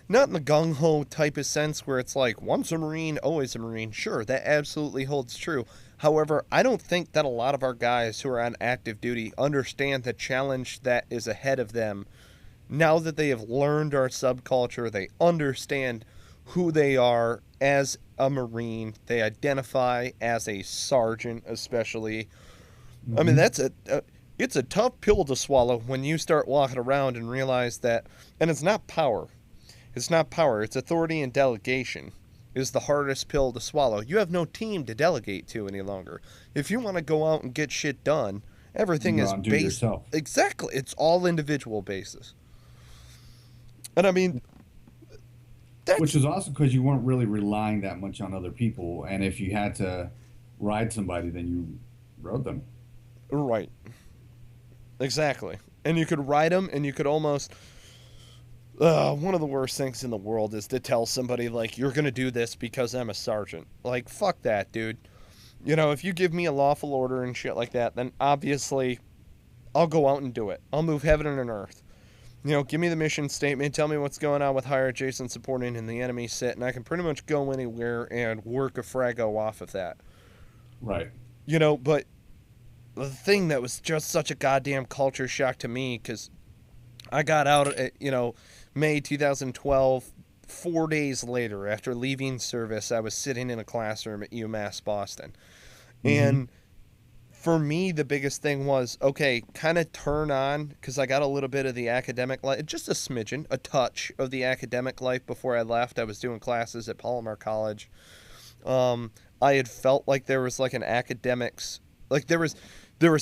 gung ho type of sense where it's like once a Marine, always a Marine. Sure, that absolutely holds true. However, I don't think that a lot of our guys who are on active duty understand the challenge that is ahead of them. Now that they have learned our subculture, they understand who they are as a Marine. They identify as a sergeant, especially. I mean, that's it's a tough pill to swallow when you start walking around and realize that, and it's not power. It's not power. It's authority and delegation is the hardest pill to swallow. You have no team to delegate to any longer. If you want to go out and get shit done, everything is Do it based yourself. exactly. It's all individual basis. And I mean, that's Which is also because you weren't really relying that much on other people, and if you had to ride somebody, then you rode them. right. Exactly. And you could ride them, and you could almost. One of the worst things in the world is to tell somebody, like, you're going to do this because I'm a sergeant. Like, fuck that, dude. You know, if you give me a lawful order and shit like that, then obviously I'll go out and do it. I'll move heaven and earth. You know, give me the mission statement, tell me what's going on with higher adjacent supporting and the enemy sit, and I can pretty much go anywhere and work a frago off of that. Right. You know, but the thing that was just such a goddamn culture shock to me, because I got out at, May 2012. 4 days later, after leaving service, I was sitting in a classroom at UMass Boston. And for me, the biggest thing was, okay, kind of turn on, because I got a little bit of the academic life, just a smidgen, a touch of the academic life before I left. I was doing classes at Palomar College. I had felt like there was like an academics, like there was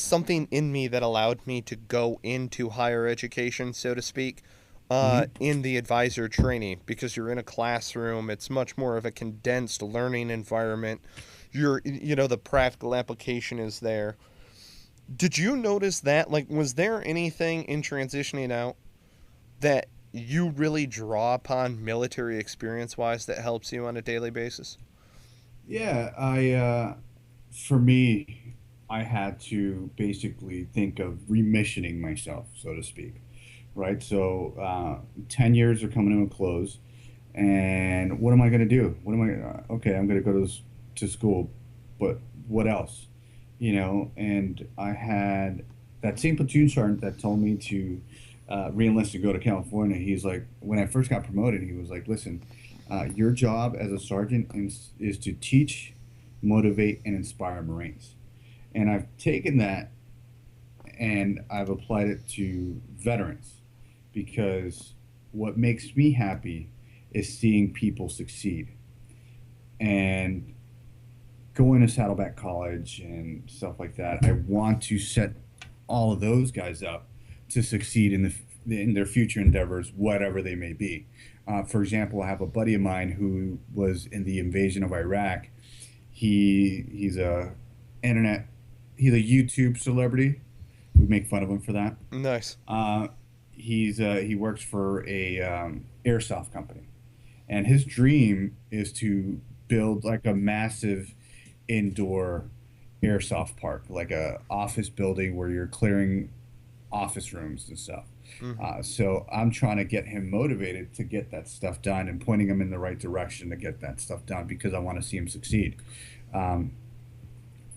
something in me that allowed me to go into higher education, so to speak, in the advisor training, because you're in a classroom. It's much more of a condensed learning environment. The practical application is there. Did you notice that? Like, was there anything in transitioning out that you really draw upon military experience-wise that helps you on a daily basis? Yeah, for me, I had to basically think of remissioning myself, so to speak, right? So, 10 years are coming to a close, and what am I going to do? Okay, I'm going to go to school, but what else? And I had that same platoon sergeant that told me to re-enlist to go to California. He's like, when I first got promoted, he was like, listen, your job as a sergeant is to teach, motivate, and inspire Marines. And I've taken that and I've applied it to veterans, because what makes me happy is seeing people succeed. And going to Saddleback College and stuff like that, I want to set all of those guys up to succeed in their future endeavors, whatever they may be. For example, I have a buddy of mine who was in the invasion of Iraq. He's a YouTube celebrity. We make fun of him for that. Nice. He works for a airsoft company, and his dream is to build like a massive indoor airsoft park, like a office building where you're clearing office rooms and stuff. So I'm trying to get him motivated to get that stuff done and pointing him in the right direction to get that stuff done, because I want to see him succeed.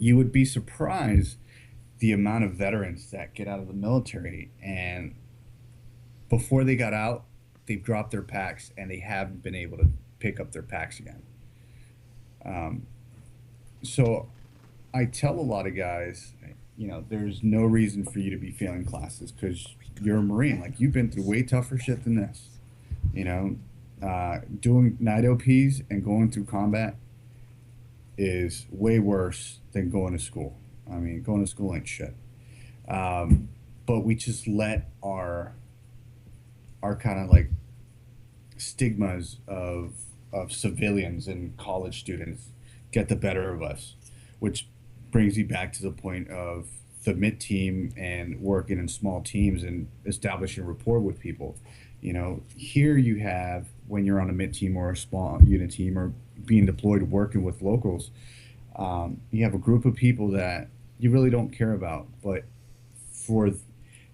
You would be surprised the amount of veterans that get out of the military, and before they got out, they've dropped their packs and they haven't been able to pick up their packs again. So I tell a lot of guys, there's no reason for you to be failing classes, because you're a Marine. Like, you've been through way tougher shit than this. Doing night OPs and going through combat is way worse than going to school. I mean, going to school ain't shit. But we just let our kind of like stigmas of civilians and college students get the better of us, which brings you back to the point of the mid team and working in small teams and establishing rapport with people. Here you have when you're on a MIT team or a small unit team or being deployed working with locals, you have a group of people that you really don't care about, but for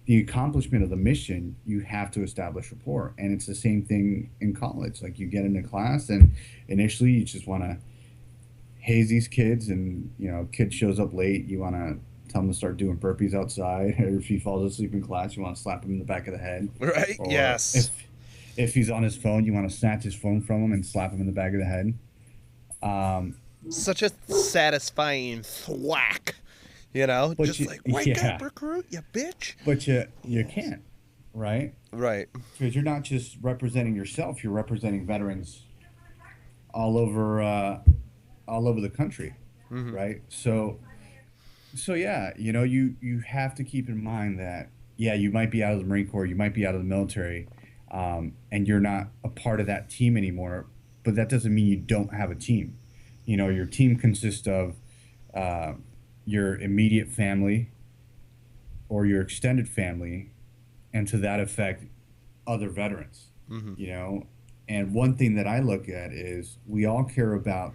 the accomplishment of the mission, you have to establish rapport. And it's the same thing in college. Like, you get into class and initially you just want to haze these kids, and kid shows up late, you want to tell him to start doing burpees outside, or if he falls asleep in class, you want to slap him in the back of the head. Right. Or yes. If he's on his phone, you want to snatch his phone from him and slap him in the back of the head. Such a satisfying thwack, just wake up, recruit, you bitch. But you can't, right? Right. Because you're not just representing yourself; you're representing veterans all over the country, right? So yeah, you have to keep in mind that you might be out of the Marine Corps, you might be out of the military, and you're not a part of that team anymore. But that doesn't mean you don't have a team. Your team consists of your immediate family or your extended family, and to that effect, other veterans. And one thing that I look at is we all care about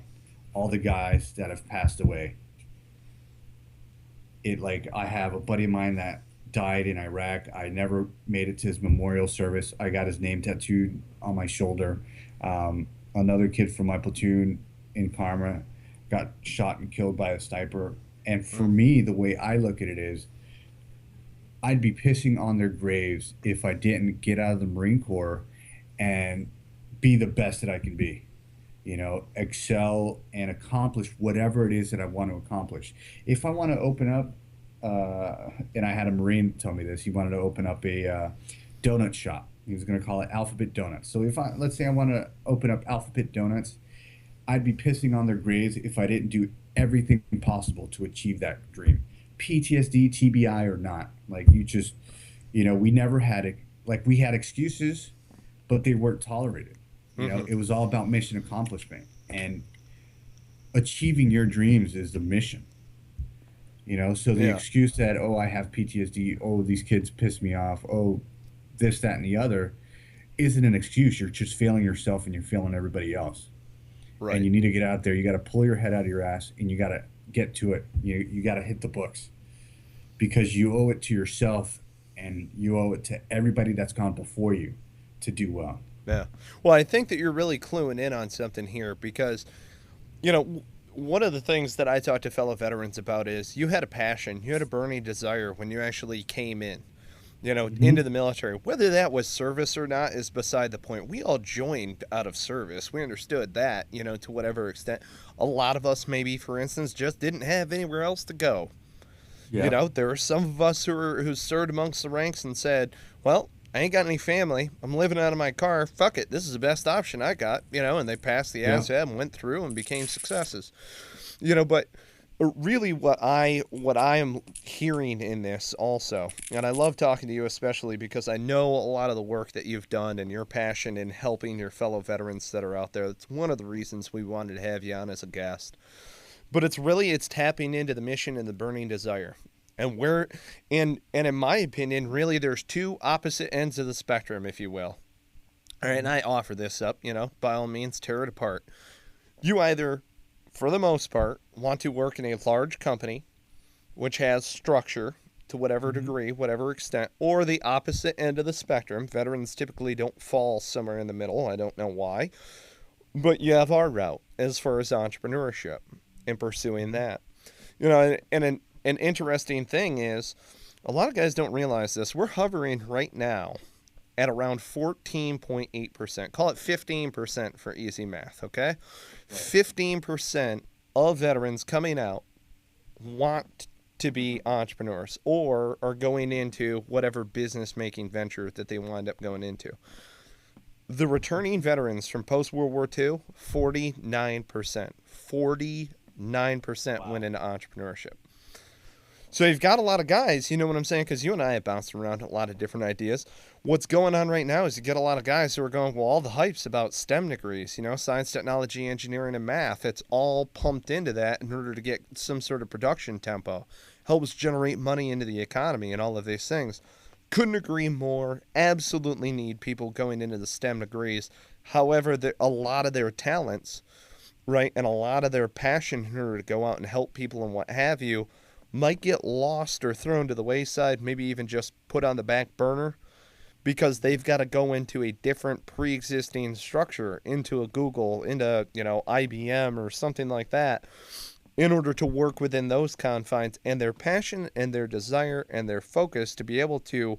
all the guys that have passed away. I have a buddy of mine that died in Iraq. I never made it to his memorial service. I got his name tattooed on my shoulder. Another kid from my platoon in Karma got shot and killed by a sniper. And for me, the way I look at it is, I'd be pissing on their graves if I didn't get out of the Marine Corps and be the best that I can be. Excel and accomplish whatever it is that I want to accomplish. If I want to open up, and I had a Marine tell me this, he wanted to open up a donut shop. He was going to call it Alphabet Donuts. So let's say I want to open up Alphabet Donuts, I'd be pissing on their graves if I didn't do everything possible to achieve that dream. PTSD, TBI or not. We never had it. We had excuses, but they weren't tolerated. It was all about mission accomplishment, and achieving your dreams is the mission. So the excuse that, I have PTSD, these kids piss me off, this, that, and the other, isn't an excuse. You're just failing yourself and you're failing everybody else. Right. And you need to get out there. You got to pull your head out of your ass and you got to get to it. You got to hit the books, because you owe it to yourself and you owe it to everybody that's gone before you to do well. Yeah. Well, I think that you're really cluing in on something here, because, one of the things that I talk to fellow veterans about is you had a passion, you had a burning desire when you actually came in, into the military. Whether that was service or not is beside the point. We all joined out of service. We understood that, to whatever extent. A lot of us, maybe, for instance, just didn't have anywhere else to go. Yeah. There were some of us who served amongst the ranks and said, well, I ain't got any family. I'm living out of my car. Fuck it. This is the best option I got, and they passed the ASVAB and went through and became successes. But really what I am hearing in this also, and I love talking to you especially because I know a lot of the work that you've done and your passion in helping your fellow veterans that are out there. That's one of the reasons we wanted to have you on as a guest. But it's tapping into the mission and the burning desire. And in my opinion, really, there's two opposite ends of the spectrum, if you will. All right, and I offer this up, by all means, tear it apart. You either, for the most part, want to work in a large company, which has structure to whatever degree, whatever extent, or the opposite end of the spectrum. Veterans typically don't fall somewhere in the middle. I don't know why. But you have our route as far as entrepreneurship and pursuing that. And an interesting thing is, a lot of guys don't realize this. We're hovering right now at around 14.8%. Call it 15% for easy math, okay? Right. 15% of veterans coming out want to be entrepreneurs or are going into whatever business-making venture that they wind up going into. The returning veterans from post-World War II, 49%. 49% went into entrepreneurship. So you've got a lot of guys, you know what I'm saying? Because you and I have bounced around a lot of different ideas. What's going on right now is you get a lot of guys who are going, well, all the hype's about STEM degrees, science, technology, engineering, and math. It's all pumped into that in order to get some sort of production tempo. Helps generate money into the economy and all of these things. Couldn't agree more. Absolutely need people going into the STEM degrees. However, a lot of their talents, right, and a lot of their passion in order to go out and help people and what have you might get lost or thrown to the wayside, maybe even just put on the back burner because they've got to go into a different pre-existing structure, into a Google, into, IBM or something like that, in order to work within those confines, and their passion and their desire and their focus to be able to,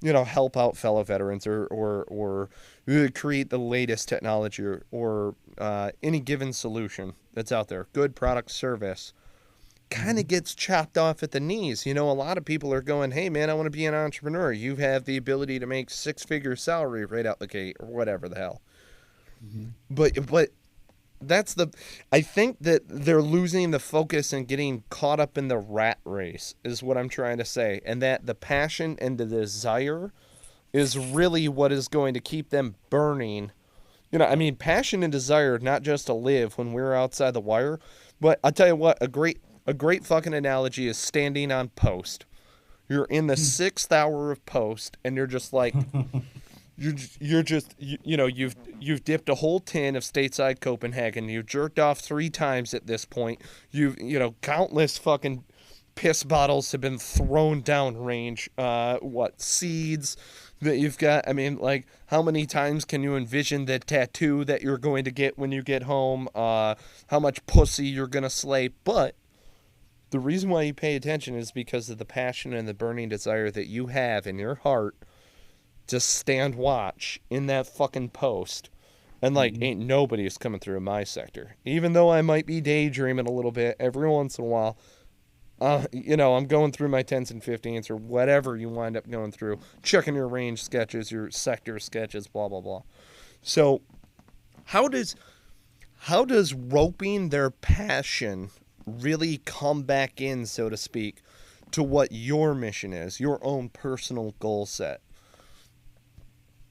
help out fellow veterans or create the latest technology or any given solution that's out there, good product service, kind of gets chopped off at the knees. A lot of people are going, hey, man, I want to be an entrepreneur. You have the ability to make six-figure salary right out the gate or whatever the hell. Mm-hmm. But I think that they're losing the focus and getting caught up in the rat race is what I'm trying to say. And that the passion and the desire is really what is going to keep them burning. Passion and desire, not just to live when we're outside the wire, but I'll tell you what, a great fucking analogy is standing on post. You're in the 6th hour of post and you're just like, You're just you've dipped a whole tin of stateside Copenhagen. You've jerked off 3 times at this point. Countless fucking piss bottles have been thrown downrange. Seeds that you've got? How many times can you envision the tattoo that you're going to get when you get home? How much pussy you're gonna slay? But the reason why you pay attention is because of the passion and the burning desire that you have in your heart. Just stand watch in that fucking post. And, ain't nobody's coming through my sector. Even though I might be daydreaming a little bit every once in a while, I'm going through my 10s and 15s or whatever you wind up going through, checking your range sketches, your sector sketches, blah, blah, blah. So how does roping their passion really come back in, so to speak, to what your mission is, your own personal goal set?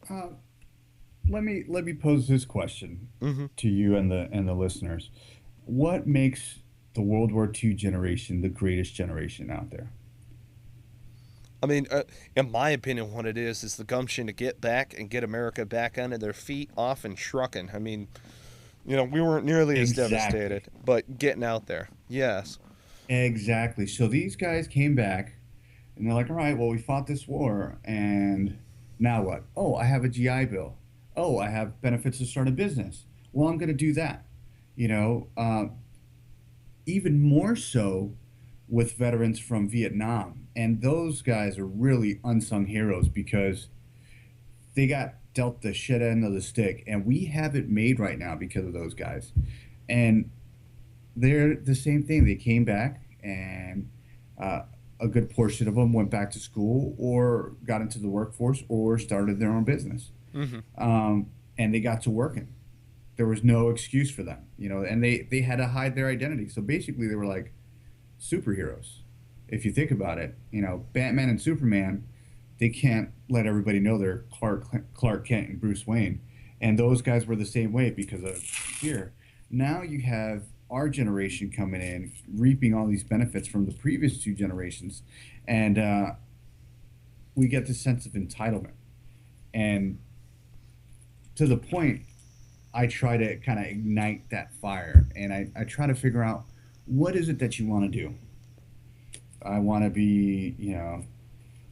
Let me pose this question to you and the listeners. What makes the World War II generation the greatest generation out there? In my opinion, what it is the gumption to get back and get America back onto their feet, off and trucking. We weren't nearly as devastated, but getting out there. Yes. Exactly. So these guys came back and they're like, all right, well, we fought this war and now what? Oh, I have a GI Bill. Oh, I have benefits to start a business. Well, I'm going to do that. Even more so with veterans from Vietnam. And those guys are really unsung heroes because they got dealt the shit end of the stick. And we have it made right now because of those guys. And they're the same thing. They came back and a good portion of them went back to school or got into the workforce or started their own business. Mm-hmm. And they got to working. There was no excuse for them, and they had to hide their identity. So basically they were like superheroes. If you think about it, Batman and Superman, they can't let everybody know they're Clark Kent and Bruce Wayne. And those guys were the same way because of fear. Now you have our generation coming in, reaping all these benefits from the previous 2 generations, and we get this sense of entitlement. And to the point, I try to kind of ignite that fire, and I try to figure out, what is it that you want to do? I want to be,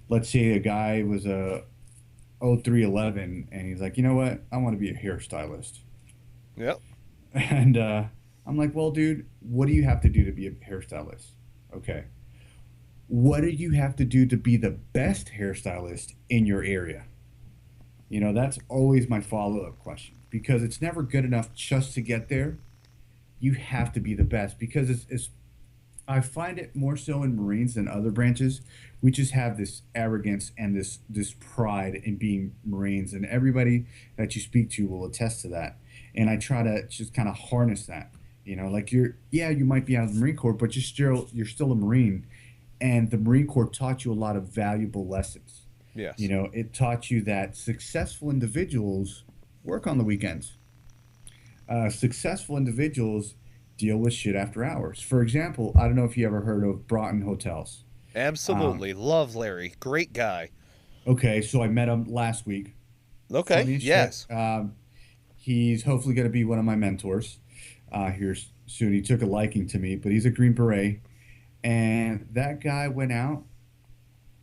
let's say a guy was a 0311, and he's like, you know what? I want to be a hairstylist. Yep. And I'm like, well, dude, what do you have to do to be a hairstylist? Okay. What do you have to do to be the best hairstylist in your area? That's always my follow-up question, because it's never good enough just to get there. You have to be the best, because I find it more so in Marines than other branches. We just have this arrogance and this pride in being Marines, and everybody that you speak to will attest to that. And I try to just kind of harness that. You might be out of the Marine Corps, but you're still a Marine, and the Marine Corps taught you a lot of valuable lessons. Yes. It taught you that successful individuals work on the weekends. Successful individuals deal with shit after hours. For example, I don't know if you ever heard of Broughton Hotels. Absolutely. Love Larry. Great guy. Okay, so I met him last week. Okay, yes. He's hopefully going to be one of my mentors here soon. He took a liking to me, but he's a Green Beret. And that guy went out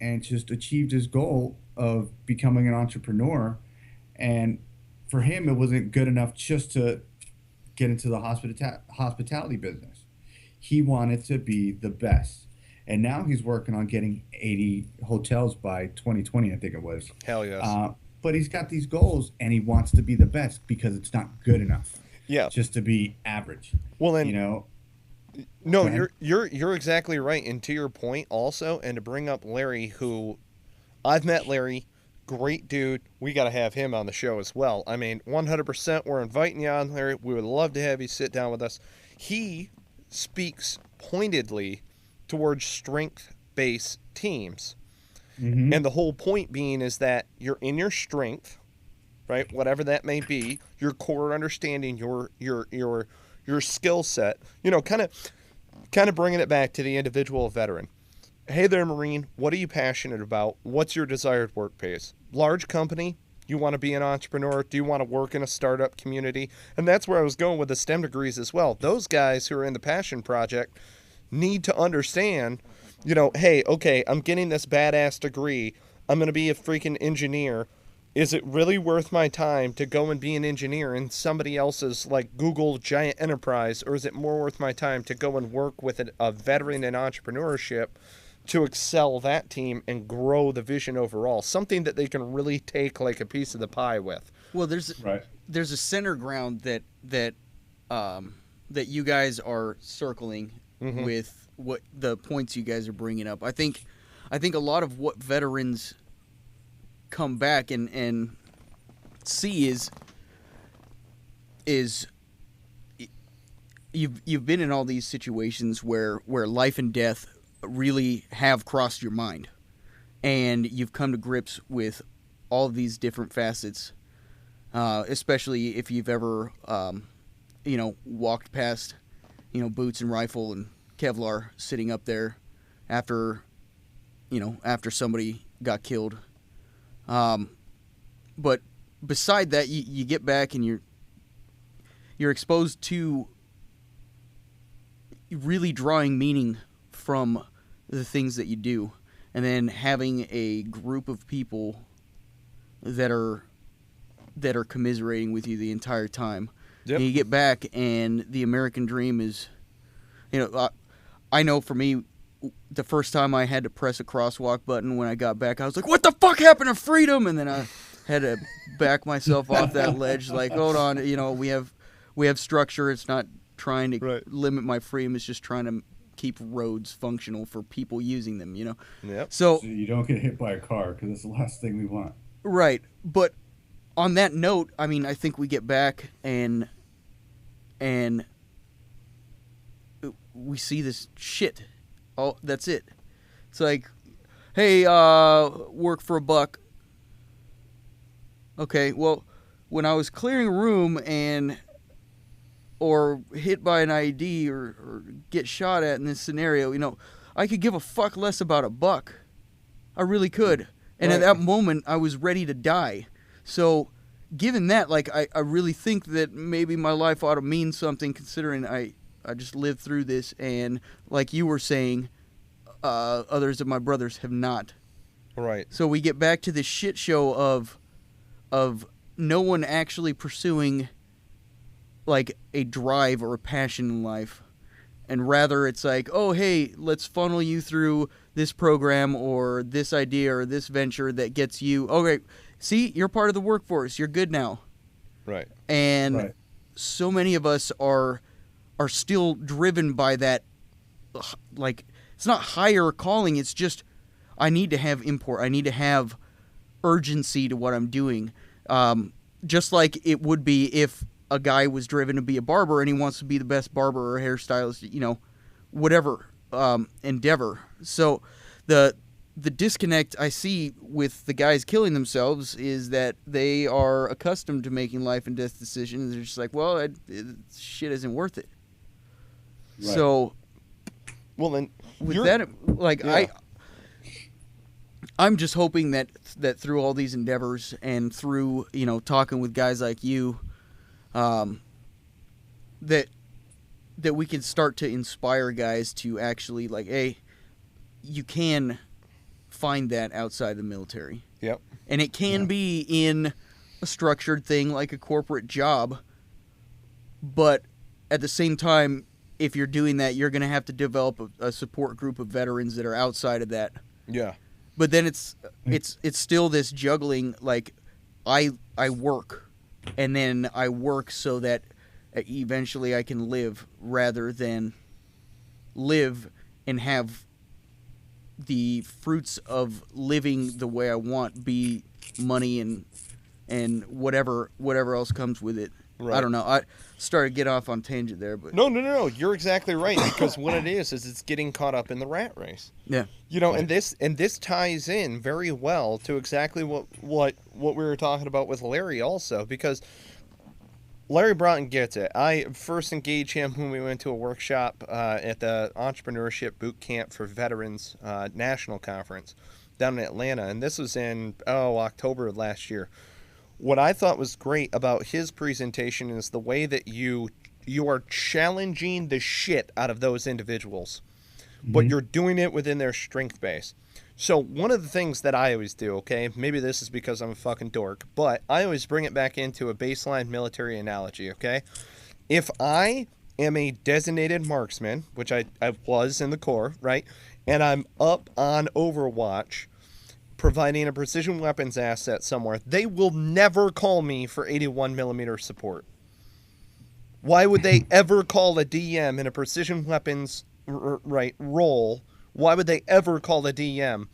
and just achieved his goal of becoming an entrepreneur. And for him, it wasn't good enough just to get into the hospitality business. He wanted to be the best. And now he's working on getting 80 hotels by 2020, I think it was. Hell yes. But he's got these goals, and he wants to be the best because it's not good enough. Yeah. Just to be average. Well, then, you know. no, you're exactly right. And to your point also, and to bring up Larry, who I've met Larry, great dude. We got to have him on the show as well. I mean, 100%, we're inviting you on, Larry. We would love to have you sit down with us. He speaks pointedly towards strength-based teams. Mm-hmm. And the whole point being is that you're in your strength, right? Whatever that may be, your core understanding, your skill set, you know, kind of bringing it back to the individual veteran. Hey there, Marine, what are you passionate about? What's your desired work pace? Large company, you want to be an entrepreneur? Do you want to work in a startup community? And that's where I was going with the STEM degrees as well. Those guys who are in the passion project need to understand, you know, hey, okay, I'm getting this badass degree. I'm going to be a freaking engineer. Is it really worth my time to go and be an engineer in somebody else's, like, Google giant enterprise? Or is it more worth my time to go and work with a veteran in entrepreneurship to excel that team and grow the vision overall? Something that they can really take, like, a piece of the pie with. Well, there's a center ground that you guys are circling mm-hmm. with what the points you guys are bringing up. I think a lot of what veterans come back and see is you've been in all these situations where life and death really have crossed your mind, and you've come to grips with all of these different facets, especially if you've ever walked past boots and rifle and Kevlar sitting up there after somebody got killed. But beside that, you get back and you're exposed to really drawing meaning from the things that you do, and then having a group of people that are commiserating with you the entire time. Yep. And you get back, and the American dream is, I know for me, the first time I had to press a crosswalk button when I got back, I was like, what the fuck happened to freedom? And then I had to back myself off that ledge, like, hold on, we have structure. It's not trying to limit my freedom. It's just trying to keep roads functional for people using them, Yep. So you don't get hit by a car, because that's the last thing we want. Right. But on that note, I mean, I think we get back and we see this shit. Oh, that's it. It's like, hey, work for $1. Okay, well, when I was clearing a room or hit by an IED or get shot at in this scenario, I could give a fuck less about $1. I really could. And at that moment, I was ready to die. So, given that, like, I really think that maybe my life ought to mean something, considering I just lived through this, and like you were saying, others of my brothers have not. Right. So we get back to this shit show of no one actually pursuing like a drive or a passion in life, and rather it's like, oh hey, let's funnel you through this program or this idea or this venture that gets you. Okay, see, you're part of the workforce. You're good now. Right. And so many of us are still driven by that, like, it's not higher calling, it's just, I need to have import, I need to have urgency to what I'm doing. Just like it would be if a guy was driven to be a barber and he wants to be the best barber or hairstylist, whatever endeavor. So the disconnect I see with the guys killing themselves is that they are accustomed to making life and death decisions. They're just like, well, shit isn't worth it. Right. So, well, then with that, like, yeah. I'm just hoping that through all these endeavors and through talking with guys like you, that we can start to inspire guys to actually like, hey, you can find that outside the military. Yep. And it can be in a structured thing like a corporate job, but at the same time, if you're doing that, you're going to have to develop a support group of veterans that are outside of that. Yeah. But then it's still this juggling, like I work, and then I work so that eventually I can live, rather than live and have the fruits of living the way I want be money and whatever else comes with it. Right. I don't know. I started to get off on tangent there, but No. You're exactly right, because what it is it's getting caught up in the rat race. yeah. You know, and this ties in very well to exactly what we were talking about with Larry also, because Larry Broughton gets it. I first engaged him when we went to a workshop at the Entrepreneurship Boot Camp for Veterans National Conference down in Atlanta, and this was in October of last year. What I thought was great about his presentation is the way that you are challenging the shit out of those individuals, but you're doing it within their strength base. So one of the things that I always do, okay, maybe this is because I'm a fucking dork, but I always bring it back into a baseline military analogy, okay? If I am a designated marksman, which I was in the Corps, right, and I'm up on Overwatch providing a precision weapons asset somewhere, they will never call me for 81 millimeter support. Why would they ever call a DM in a precision weapons role? Why would they ever call a DM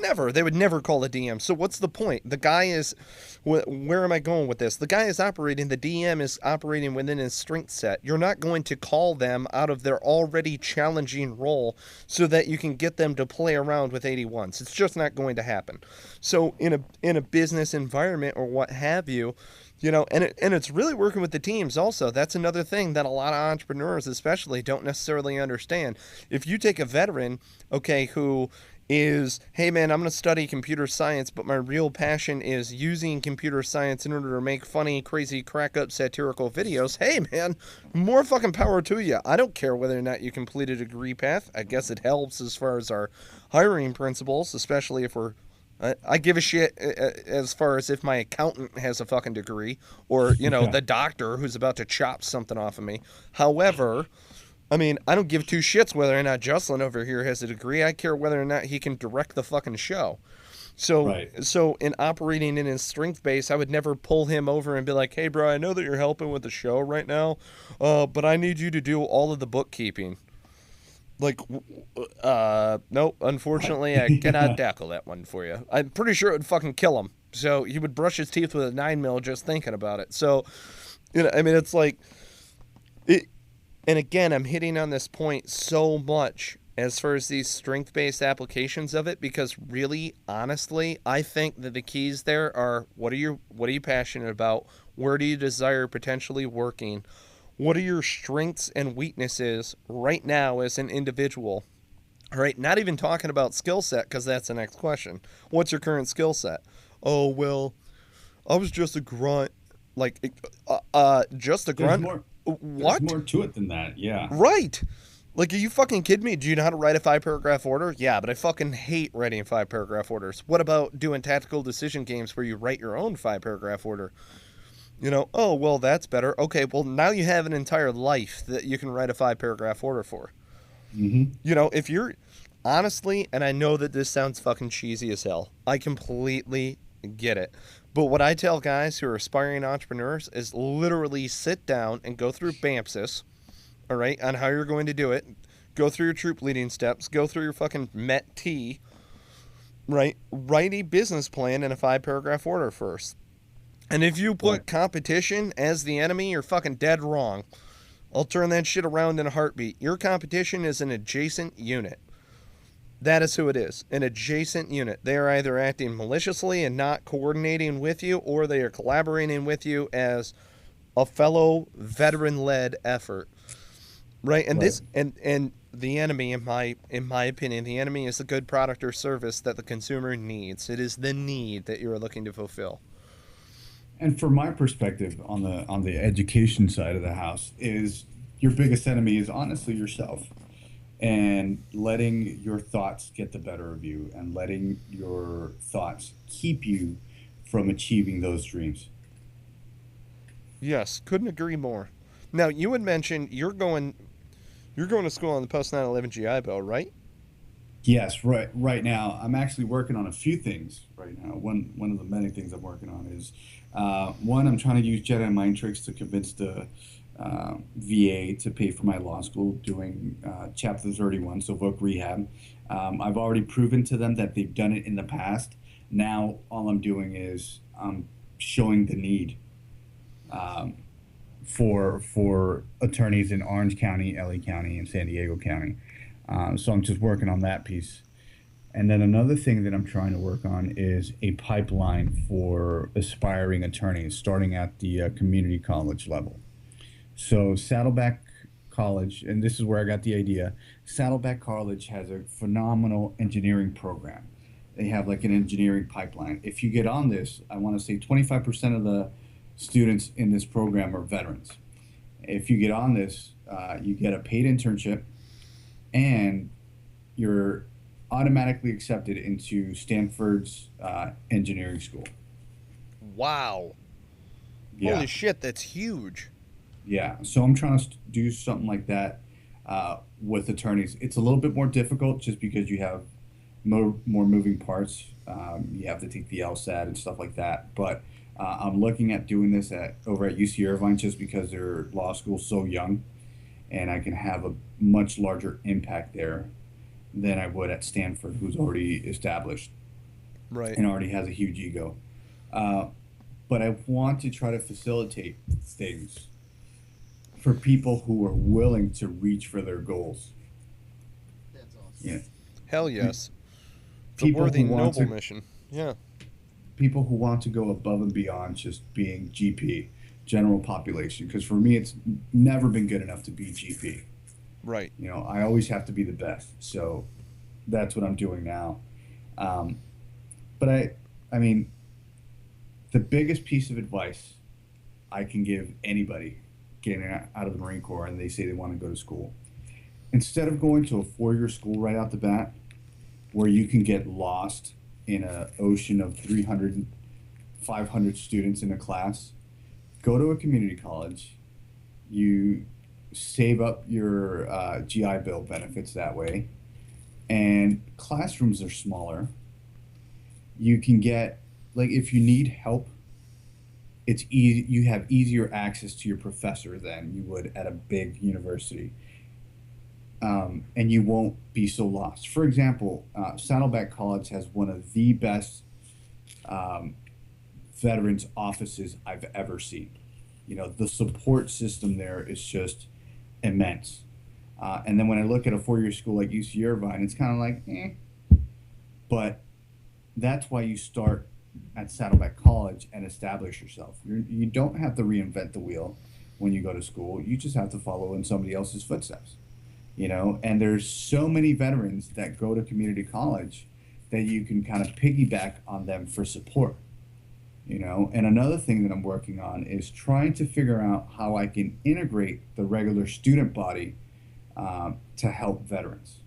never? They would never call a DM. So what's the point? The guy is, where am I going with this? The guy is operating, the DM is operating within his strength set. You're not going to call them out of their already challenging role so that you can get them to play around with 81s. It's just not going to happen. So in a business environment or what have you, you know, and it's really working with the teams also. That's another thing that a lot of entrepreneurs especially don't necessarily understand. If you take a veteran, okay, who is, hey man, I'm going to study computer science, but my real passion is using computer science in order to make funny, crazy, crack-up, satirical videos, hey man, more fucking power to you. I don't care whether or not you complete a degree path. I guess it helps as far as our hiring principles, especially if we're I give a shit as far as if my accountant has a fucking degree or, you know, the doctor who's about to chop something off of me. However, I mean, I don't give two shits whether or not Juslin over here has a degree. I care whether or not he can direct the fucking show. So, So in operating in his strength base, I would never pull him over and be like, hey, bro, I know that you're helping with the show right now, but I need you to do all of the bookkeeping. Like, nope, unfortunately, I cannot tackle that one for you. I'm pretty sure it would fucking kill him. So he would brush his teeth with a 9mm just thinking about it. So, you know, I mean, it's like, and again, I'm hitting on this point so much as far as these strength-based applications of it, because really, honestly, I think that the keys there are, what are you passionate about? Where do you desire potentially working? What are your strengths and weaknesses right now as an individual? All right, not even talking about skill set, because that's the next question. What's your current skill set? Oh, well, I was just a grunt. Like, just a grunt? What? There's more to it than that, yeah. Right. Like, are you fucking kidding me? Do you know how to write a 5-paragraph order? Yeah, but I fucking hate writing 5-paragraph orders. What about doing tactical decision games where you write your own 5-paragraph order? You know, oh, well, that's better. Okay, well, now you have an entire life that you can write a 5-paragraph order for. Mm-hmm. You know, if you're, honestly, and I know that this sounds fucking cheesy as hell. I completely get it. But what I tell guys who are aspiring entrepreneurs is literally sit down and go through BAMPSIS, all right, on how you're going to do it. Go through your troop leading steps. Go through your fucking MET-T, right? Write a business plan in a 5-paragraph order first. And if you put competition as the enemy, you're fucking dead wrong. I'll turn that shit around in a heartbeat. Your competition is an adjacent unit. That is who it is, an adjacent unit. They are either acting maliciously and not coordinating with you, or they are collaborating with you as a fellow veteran-led effort. Right? And this and the enemy, in my opinion, the enemy is the good product or service that the consumer needs. It is the need that you are looking to fulfill. And from my perspective on the education side of the house is your biggest enemy is honestly yourself, and letting your thoughts get the better of you and letting your thoughts keep you from achieving those dreams. Yes, couldn't agree more. Now, you had mentioned you're going to school on the post 9/11 GI Bill, right? Yes, right now I'm actually working on a few things right now. One of the many things I'm working on is one, I'm trying to use Jedi mind tricks to convince the VA to pay for my law school, doing Chapter 31, so voc rehab. I've already proven to them that they've done it in the past. Now all I'm doing is I'm showing the need for attorneys in Orange County, LA County, and San Diego County. So I'm just working on that piece. And then another thing that I'm trying to work on is a pipeline for aspiring attorneys, starting at the community college level. So Saddleback College, and this is where I got the idea, Saddleback College has a phenomenal engineering program. They have like an engineering pipeline. If you get on this, I want to say 25% of the students in this program are veterans. If you get on this, you get a paid internship, and you're automatically accepted into Stanford's engineering school. Wow. Yeah. Holy shit, that's huge. Yeah, so I'm trying to do something like that with attorneys. It's a little bit more difficult just because you have more moving parts. You have to take the LSAT and stuff like that. But I'm looking at doing this over at UC Irvine just because their law school's so young, and I can have a much larger impact there than I would at Stanford, who's already established, Right. and already has a huge ego. But I want to try to facilitate things for people who are willing to reach for their goals. That's awesome. Yeah. Hell yes. It's a People worthy, who want noble to- mission. Yeah. People who want to go above and beyond just being GP, general population. Because for me, it's never been good enough to be GP. Right. You know, I always have to be the best. So that's what I'm doing now. But I mean, the biggest piece of advice I can give anybody getting out of the Marine Corps and they say they want to go to school, instead of going to a 4-year school right out the bat, where you can get lost in an ocean of 300, 500 students in a class, go to a community college. You save up your GI Bill benefits that way, and classrooms are smaller. You can get, like, if you need help, it's easy. You have easier access to your professor than you would at a big university, and you won't be so lost. For example, Saddleback College has one of the best veterans offices I've ever seen. You know, the support system there is just immense. And then when I look at a 4-year school like UC Irvine, it's kind of like, eh. But that's why you start at Saddleback College and establish yourself. You don't have to reinvent the wheel when you go to school. You just have to follow in somebody else's footsteps. You know, and there's so many veterans that go to community college that you can kind of piggyback on them for support. You know, and another thing that I'm working on is trying to figure out how I can integrate the regular student body to help veterans.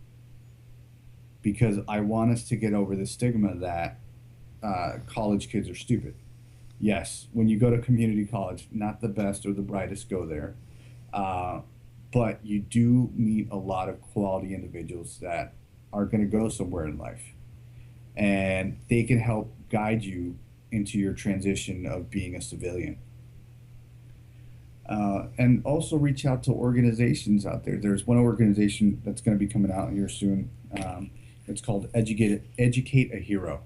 Because I want us to get over the stigma that college kids are stupid. Yes, when you go to community college, not the best or the brightest go there. But you do meet a lot of quality individuals that are going to go somewhere in life. And they can help guide you into your transition of being a civilian. And also reach out to organizations out there. There's one organization that's going to be coming out here soon. It's called Educate a Hero.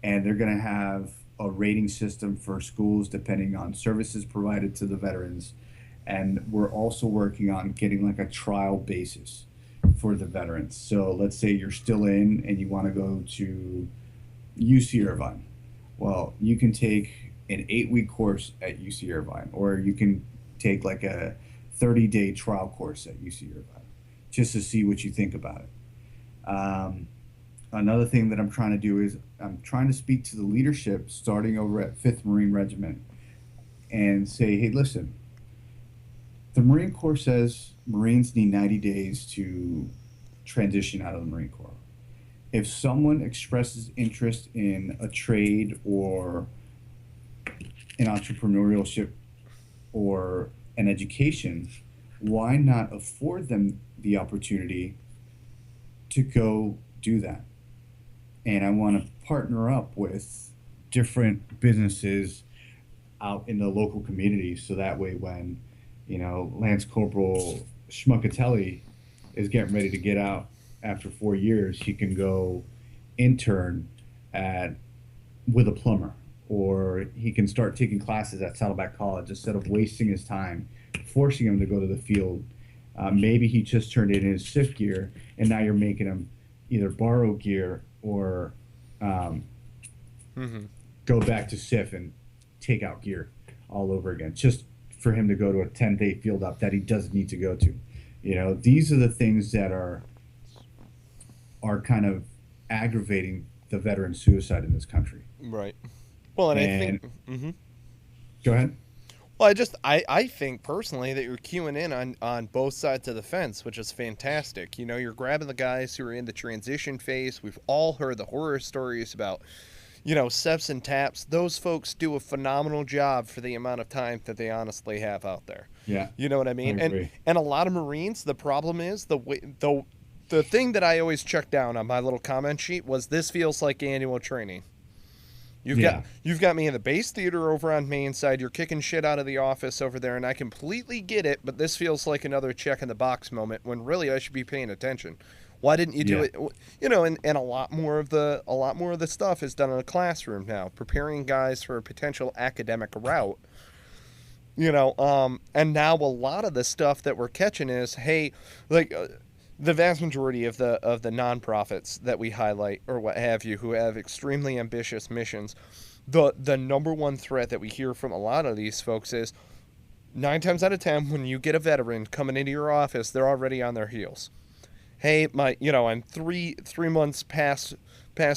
And they're going to have a rating system for schools depending on services provided to the veterans. And we're also working on getting like a trial basis for the veterans. So let's say you're still in and you want to go to UC Irvine. Well, you can take an 8-week course at UC Irvine, or you can take like a 30-day trial course at UC Irvine just to see what you think about it. Another thing that I'm trying to do is I'm trying to speak to the leadership starting over at 5th Marine Regiment and say, hey, listen, the Marine Corps says Marines need 90 days to transition out of the Marine Corps. If someone expresses interest in a trade or an entrepreneurship or an education, why not afford them the opportunity to go do that? And I want to partner up with different businesses out in the local community, so that way when, Lance Corporal Schmuckatelli is getting ready to get out after 4 years, he can go intern with a plumber, or he can start taking classes at Saddleback College instead of wasting his time, forcing him to go to the field. Maybe he just turned in his SIF gear, and now you're making him either borrow gear or go back to SIF and take out gear all over again, just for him to go to a 10-day field up that he doesn't need to go to. These are the things that are kind of aggravating the veteran suicide in this country. Right. Well, and I think... Go ahead. Well, I think personally that you're queuing in on both sides of the fence, which is fantastic. You're grabbing the guys who are in the transition phase. We've all heard the horror stories about, SEPs and TAPs. Those folks do a phenomenal job for the amount of time that they honestly have out there. Yeah. You know what I mean? I agree. And a lot of Marines, the problem is the thing that I always check down on my little comment sheet was, this feels like annual training. You've got me in the base theater over on Main Side. You're kicking shit out of the office over there, and I completely get it. But this feels like another check in the box moment when really I should be paying attention. Why didn't you do it? And a lot more of the stuff is done in a classroom now, preparing guys for a potential academic route. And now a lot of the stuff that we're catching is, hey, like. The vast majority of the nonprofits that we highlight or what have you, who have extremely ambitious missions, the number one threat that we hear from a lot of these folks is 9 times out of 10, when you get a veteran coming into your office, they're already on their heels. Hey, I'm 3 months past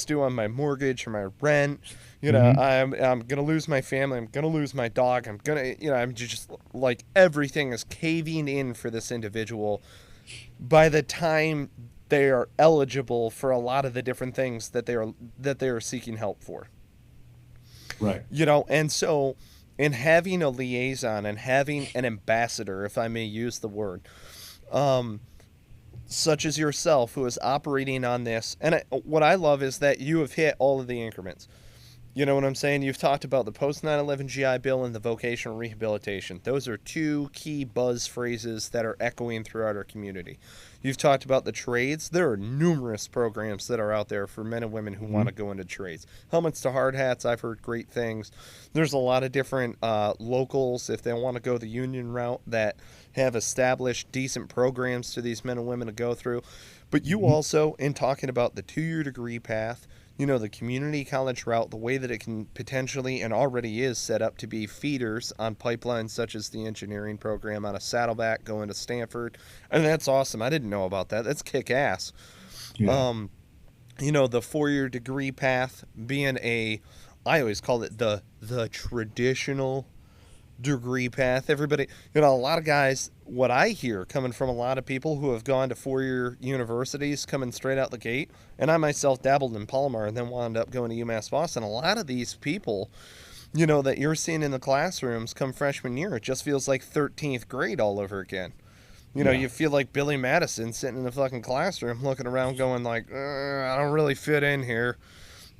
due on my mortgage or my rent. I'm gonna lose my family. I'm gonna lose my dog. I'm just like, everything is caving in for this individual by the time they are eligible for a lot of the different things that they are seeking help for. Right. And so in having a liaison and having an ambassador, if I may use the word, such as yourself, who is operating on this, and what I love is that you have hit all of the increments. You know what I'm saying? You've talked about the post 9/11 GI Bill and the vocational rehabilitation. Those are 2 key buzz phrases that are echoing throughout our community. You've talked about the trades. There are numerous programs that are out there for men and women who want to go into trades. Helmets to hard hats, I've heard great things. There's a lot of different locals, if they want to go the union route, that have established decent programs for these men and women to go through. But you also, in talking about the 2-year degree path, the community college route, the way that it can potentially and already is set up to be feeders on pipelines such as the engineering program out of Saddleback going to Stanford. And that's awesome. I didn't know about that. That's kick ass. Yeah. The 4-year degree path being I always call it the traditional degree path. Everybody, a lot of guys, what I hear coming from a lot of people who have gone to 4-year universities coming straight out the gate, and I myself dabbled in Palomar and then wound up going to UMass Boston. A lot of these people, that you're seeing in the classrooms come freshman year, it just feels like 13th grade all over again. You feel like Billy Madison sitting in the fucking classroom looking around going like, I don't really fit in here,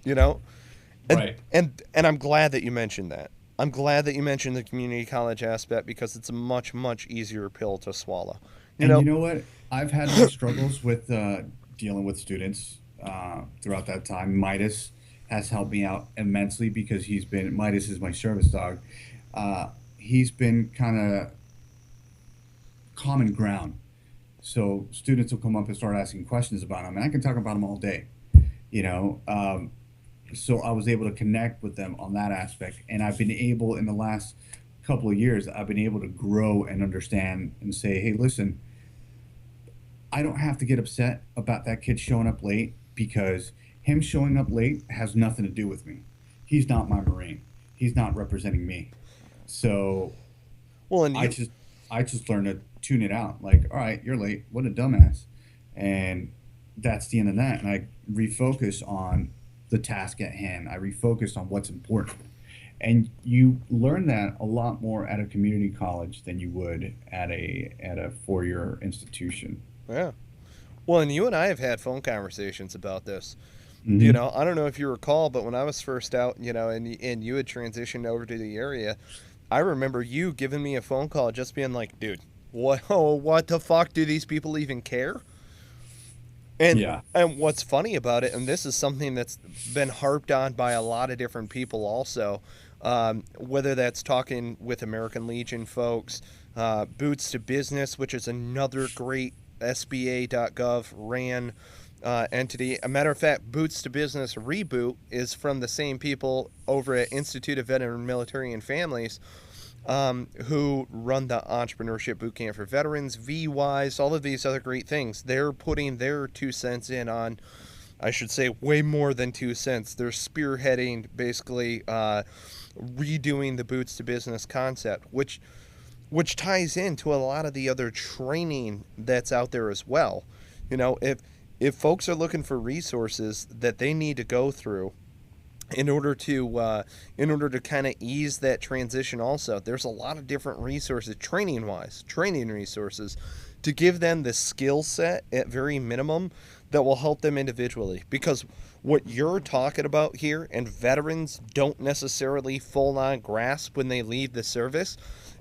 Right. And I'm glad that you mentioned that. I'm glad that you mentioned the community college aspect, because it's a much, much easier pill to swallow. You know what? I've had my struggles with dealing with students throughout that time. Midas has helped me out immensely because Midas is my service dog. He's been kind of common ground. So students will come up and start asking questions about him, and I can talk about him all day, So I was able to connect with them on that aspect. And I've been able, in the last couple of years, I've been able to grow and understand and say, hey, listen, I don't have to get upset about that kid showing up late, because him showing up late has nothing to do with me. He's not my Marine. He's not representing me. So Well, and I just learned to tune it out. Like, all right, you're late. What a dumbass. And that's the end of that. And I refocus on the task at hand. I refocus on what's important. And you learn that a lot more at a community college than you would at a four-year institution. yeah. Well, and you and I have had phone conversations about this. Mm-hmm. You know, I don't know if you recall, but when I was first out, you know, and you had transitioned over to the area, I remember you giving me a phone call, just being like, "Dude, what the fuck, do these people even care?" And Yeah. and what's funny about it, and this is something that's been harped on by a lot of different people also, whether that's talking with American Legion folks, Boots to Business, which is another great SBA.gov ran entity. A matter of fact, Boots to Business Reboot is from the same people over at Institute of Veteran Military and Families, who run the Entrepreneurship Bootcamp for Veterans, VWise, all of these other great things. They're putting their 2 cents in on, I should say, way more than 2 cents. They're spearheading, basically, redoing the Boots to Business concept, which ties into a lot of the other training that's out there as well. You know, if folks are looking for resources that they need to go through in order to kind of ease that transition, also, there's a lot of different resources, training resources, to give them the skill set at very minimum that will help them individually. Because what you're talking about here, and veterans don't necessarily full on grasp when they leave the service,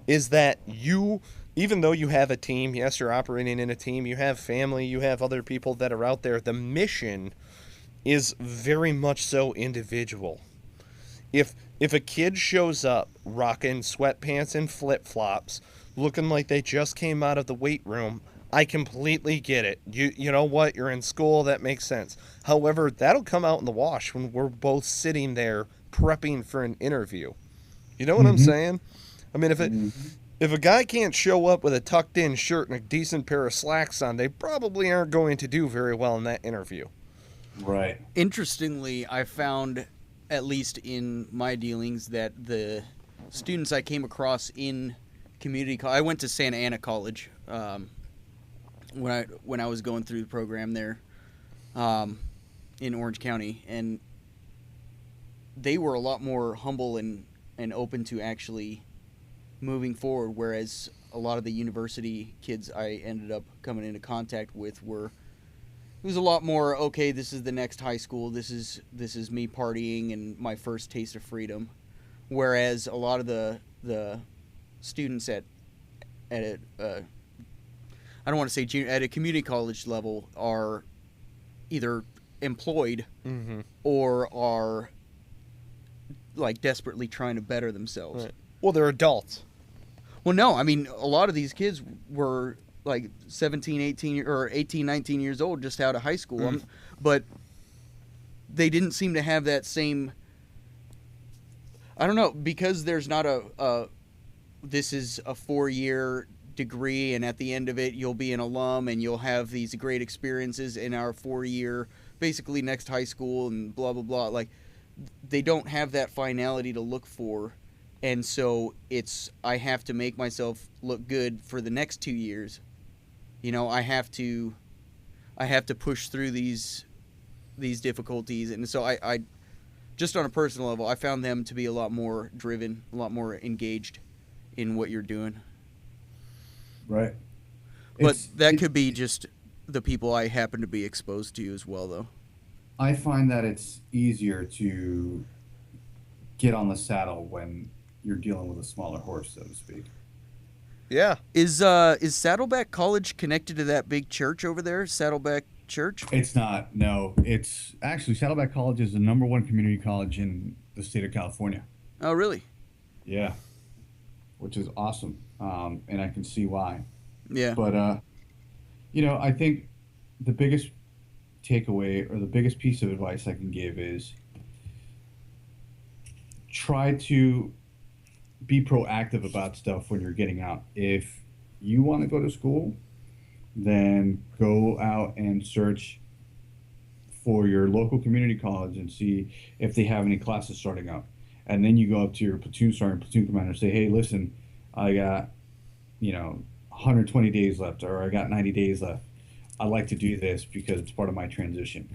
is that you, even though you have a team, yes, you're operating in a team, you have family, you have other people that are out there, the mission is very much so individual. If a kid shows up rocking sweatpants and flip-flops, looking like they just came out of the weight room, I completely get it. You know what? You're in school, that makes sense. However, that'll come out in the wash when we're both sitting there prepping for an interview. You know what I'm saying? I mean, if a guy can't show up with a tucked-in shirt and a decent pair of slacks on, they probably aren't going to do very well in that interview. Right. Interestingly, I found, at least in my dealings, that the students I came across in community college, I went to Santa Ana College when I was going through the program there in Orange County, and they were a lot more humble and open to actually moving forward, whereas a lot of the university kids I ended up coming into contact with it was a lot more, okay, this is the next high school, this is me partying and my first taste of freedom, whereas a lot of the students at I don't want to say junior, at a community college level are either employed or are like desperately trying to better themselves. Right. Well, they're adults. Well, no, I mean, a lot of these kids were like 17, 18, or 18, 19 years old, just out of high school. But they didn't seem to have that same, I don't know, because there's not this is a 4-year degree, and at the end of it, you'll be an alum, and you'll have these great experiences in our 4-year, basically next high school, and blah, blah, blah. Like, they don't have that finality to look for. And so I have to make myself look good for the next 2 years. You know, I have to push through these difficulties. And so I just on a personal level, I found them to be a lot more driven, a lot more engaged in what you're doing. Right. But that could be just the people I happen to be exposed to as well, though. I find that it's easier to get on the saddle when you're dealing with a smaller horse, so to speak. Yeah. Is Saddleback College connected to that big church over there, Saddleback Church? It's not. No, it's actually Saddleback College is the #1 community college in the state of California. Oh, really? Yeah, which is awesome, and I can see why. Yeah. But I think the biggest takeaway or the biggest piece of advice I can give is try to be proactive about stuff when you're getting out. If you want to go to school, then go out and search for your local community college and see if they have any classes starting up. And then you go up to your platoon sergeant, platoon commander, and say, hey, listen, I got, 120 days left, or I got 90 days left. I'd like to do this because it's part of my transition.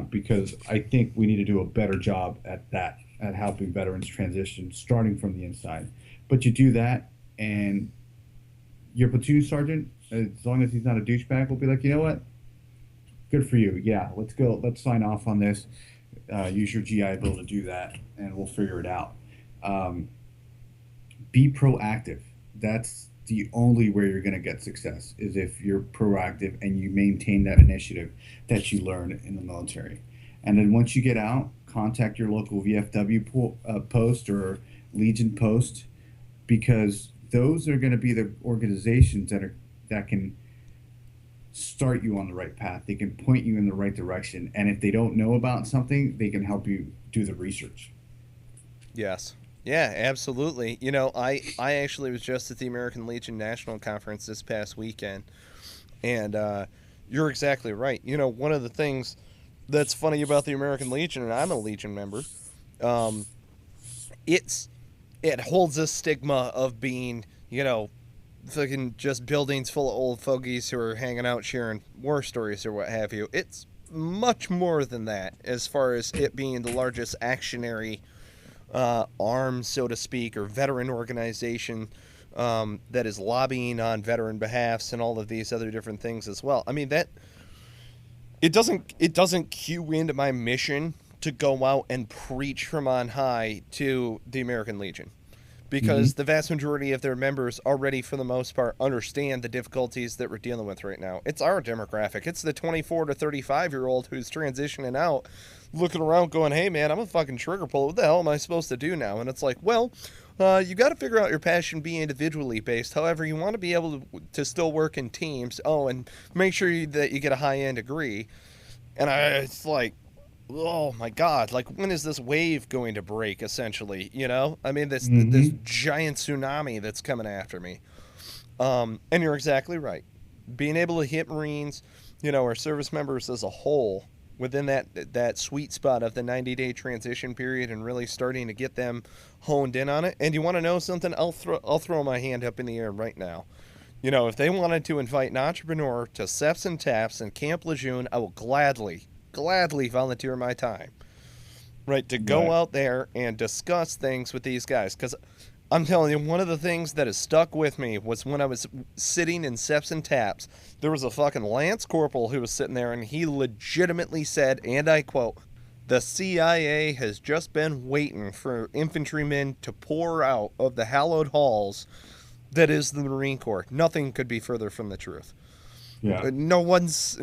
Because I think we need to do a better job at that, at helping veterans transition, starting from the inside. But you do that, and your platoon sergeant, as long as he's not a douchebag, will be like, you know what? Good for you. Yeah, let's go. Let's sign off on this. Use your GI Bill to do that, and we'll figure it out. Be proactive. That's the only way you're going to get success, is if you're proactive and you maintain that initiative that you learned in the military. And then once you get out, contact your local VFW post or Legion post, because those are going to be the organizations that can start you on the right path. They can point you in the right direction. And if they don't know about something, they can help you do the research. Yes. Yeah, absolutely. I actually was just at the American Legion National Conference this past weekend, and you're exactly right. One of the things that's funny about the American Legion, and I'm a Legion member, it holds a stigma of being, fucking just buildings full of old fogies who are hanging out sharing war stories or what have you. It's much more than that, as far as it being the largest actionary arm, so to speak, or veteran organization that is lobbying on veteran behalfs and all of these other different things as well. I mean, that it doesn't cue into my mission to go out and preach from on high to the American Legion, because the vast majority of their members already, for the most part, understand the difficulties that we're dealing with right now. It's our demographic. It's the 24 to 35-year-old who's transitioning out, looking around going, hey, man, I'm a fucking trigger puller. What the hell am I supposed to do now? And it's like, well, you got to figure out your passion being individually based. However, you want to be able to still work in teams. Oh, and make sure that you get a high-end degree. And it's like, oh my God, like, when is this wave going to break, essentially, I mean, this giant tsunami that's coming after me. And you're exactly right. Being able to hit Marines, our service members as a whole, within that sweet spot of the 90-day transition period, and really starting to get them honed in on it. And you want to know something? I'll throw my hand up in the air right now. If they wanted to invite an entrepreneur to Seps and Taps and Camp Lejeune, I will gladly volunteer my time, right, to go out there and discuss things with these guys. Because I'm telling you, one of the things that has stuck with me was when I was sitting in Seps and Taps, there was a fucking Lance Corporal who was sitting there, and he legitimately said, and I quote, "The CIA has just been waiting for infantrymen to pour out of the hallowed halls that is the Marine Corps." Nothing could be further from the truth. Yeah. No one's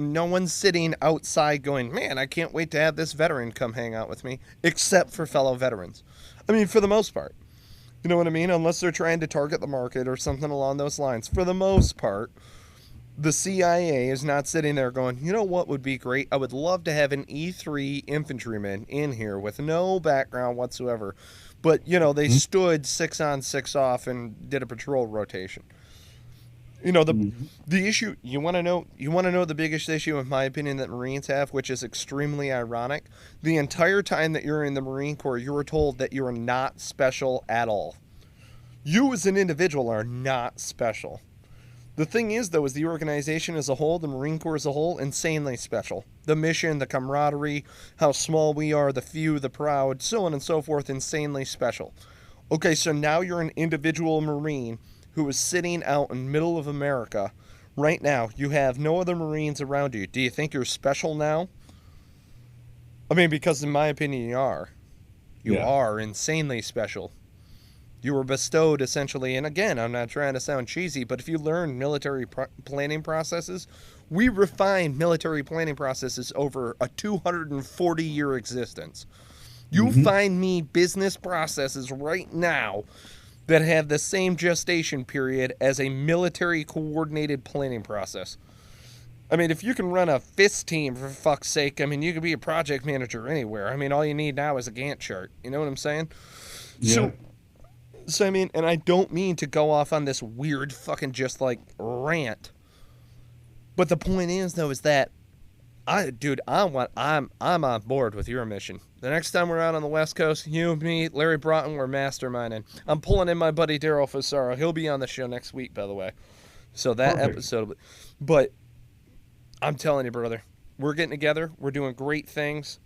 sitting outside going, man, I can't wait to have this veteran come hang out with me, except for fellow veterans. I mean, for the most part. You know what I mean? Unless they're trying to target the market or something along those lines. For the most part, the CIA is not sitting there going, you know what would be great? I would love to have an E3 infantryman in here with no background whatsoever. But, they stood 6 on, 6 off and did a patrol rotation. The issue, you want to know the biggest issue, in my opinion, that Marines have, which is extremely ironic. The entire time that you're in the Marine Corps, you were told that you are not special at all. You as an individual are not special. The thing is, though, is the organization as a whole, the Marine Corps as a whole, insanely special. The mission, the camaraderie, how small we are, the few, the proud, so on and so forth, insanely special. Okay, so now you're an individual Marine who is sitting out in the middle of America right now. You have no other Marines around you. Do you think you're special now? I mean, because in my opinion, you are. You are insanely special. You were bestowed, essentially, and again, I'm not trying to sound cheesy, but if you learn military planning processes, we refined military planning processes over a 240-year existence. You find me business processes right now that have the same gestation period as a military coordinated planning process. I mean, if you can run a FIST team, for fuck's sake, I mean, you can be a project manager anywhere. I mean, all you need now is a Gantt chart. You know what I'm saying? Yeah. So I mean, and I don't mean to go off on this weird fucking just like rant. But the point is, though, is that I'm on board with your mission. The next time we're out on the West Coast, you, me, Larry Broughton, we're masterminding. I'm pulling in my buddy Daryl Fasaro. He'll be on the show next week, by the way. So that Perfect. episode, but I'm telling you, brother, we're getting together. We're doing great things.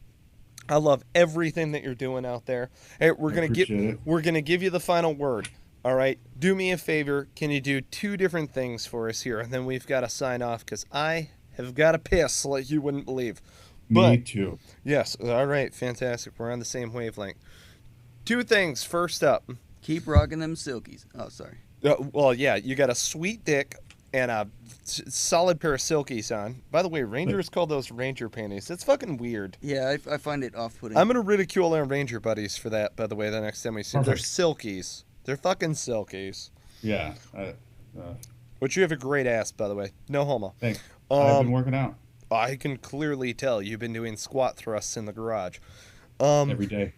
I love everything that you're doing out there. Hey, we're gonna give you the final word. All right, do me a favor. Can you do 2 different things for us here, and then we've got to sign off because I have got to piss like you wouldn't believe. Me too. Yes. All right. Fantastic. We're on the same wavelength. 2 things. First up. Keep rocking them silkies. Oh, sorry. Well, yeah, you got a sweet dick and a solid pair of silkies on. By the way, Rangers call those Ranger panties. It's fucking weird. Yeah, I find it off-putting. I'm going to ridicule our Ranger buddies for that, by the way, the next time we see them. They're silkies. They're fucking silkies. Yeah. Which you have a great ass, by the way. No homo. Thanks. I've been working out. I can clearly tell you've been doing squat thrusts in the garage. Every day.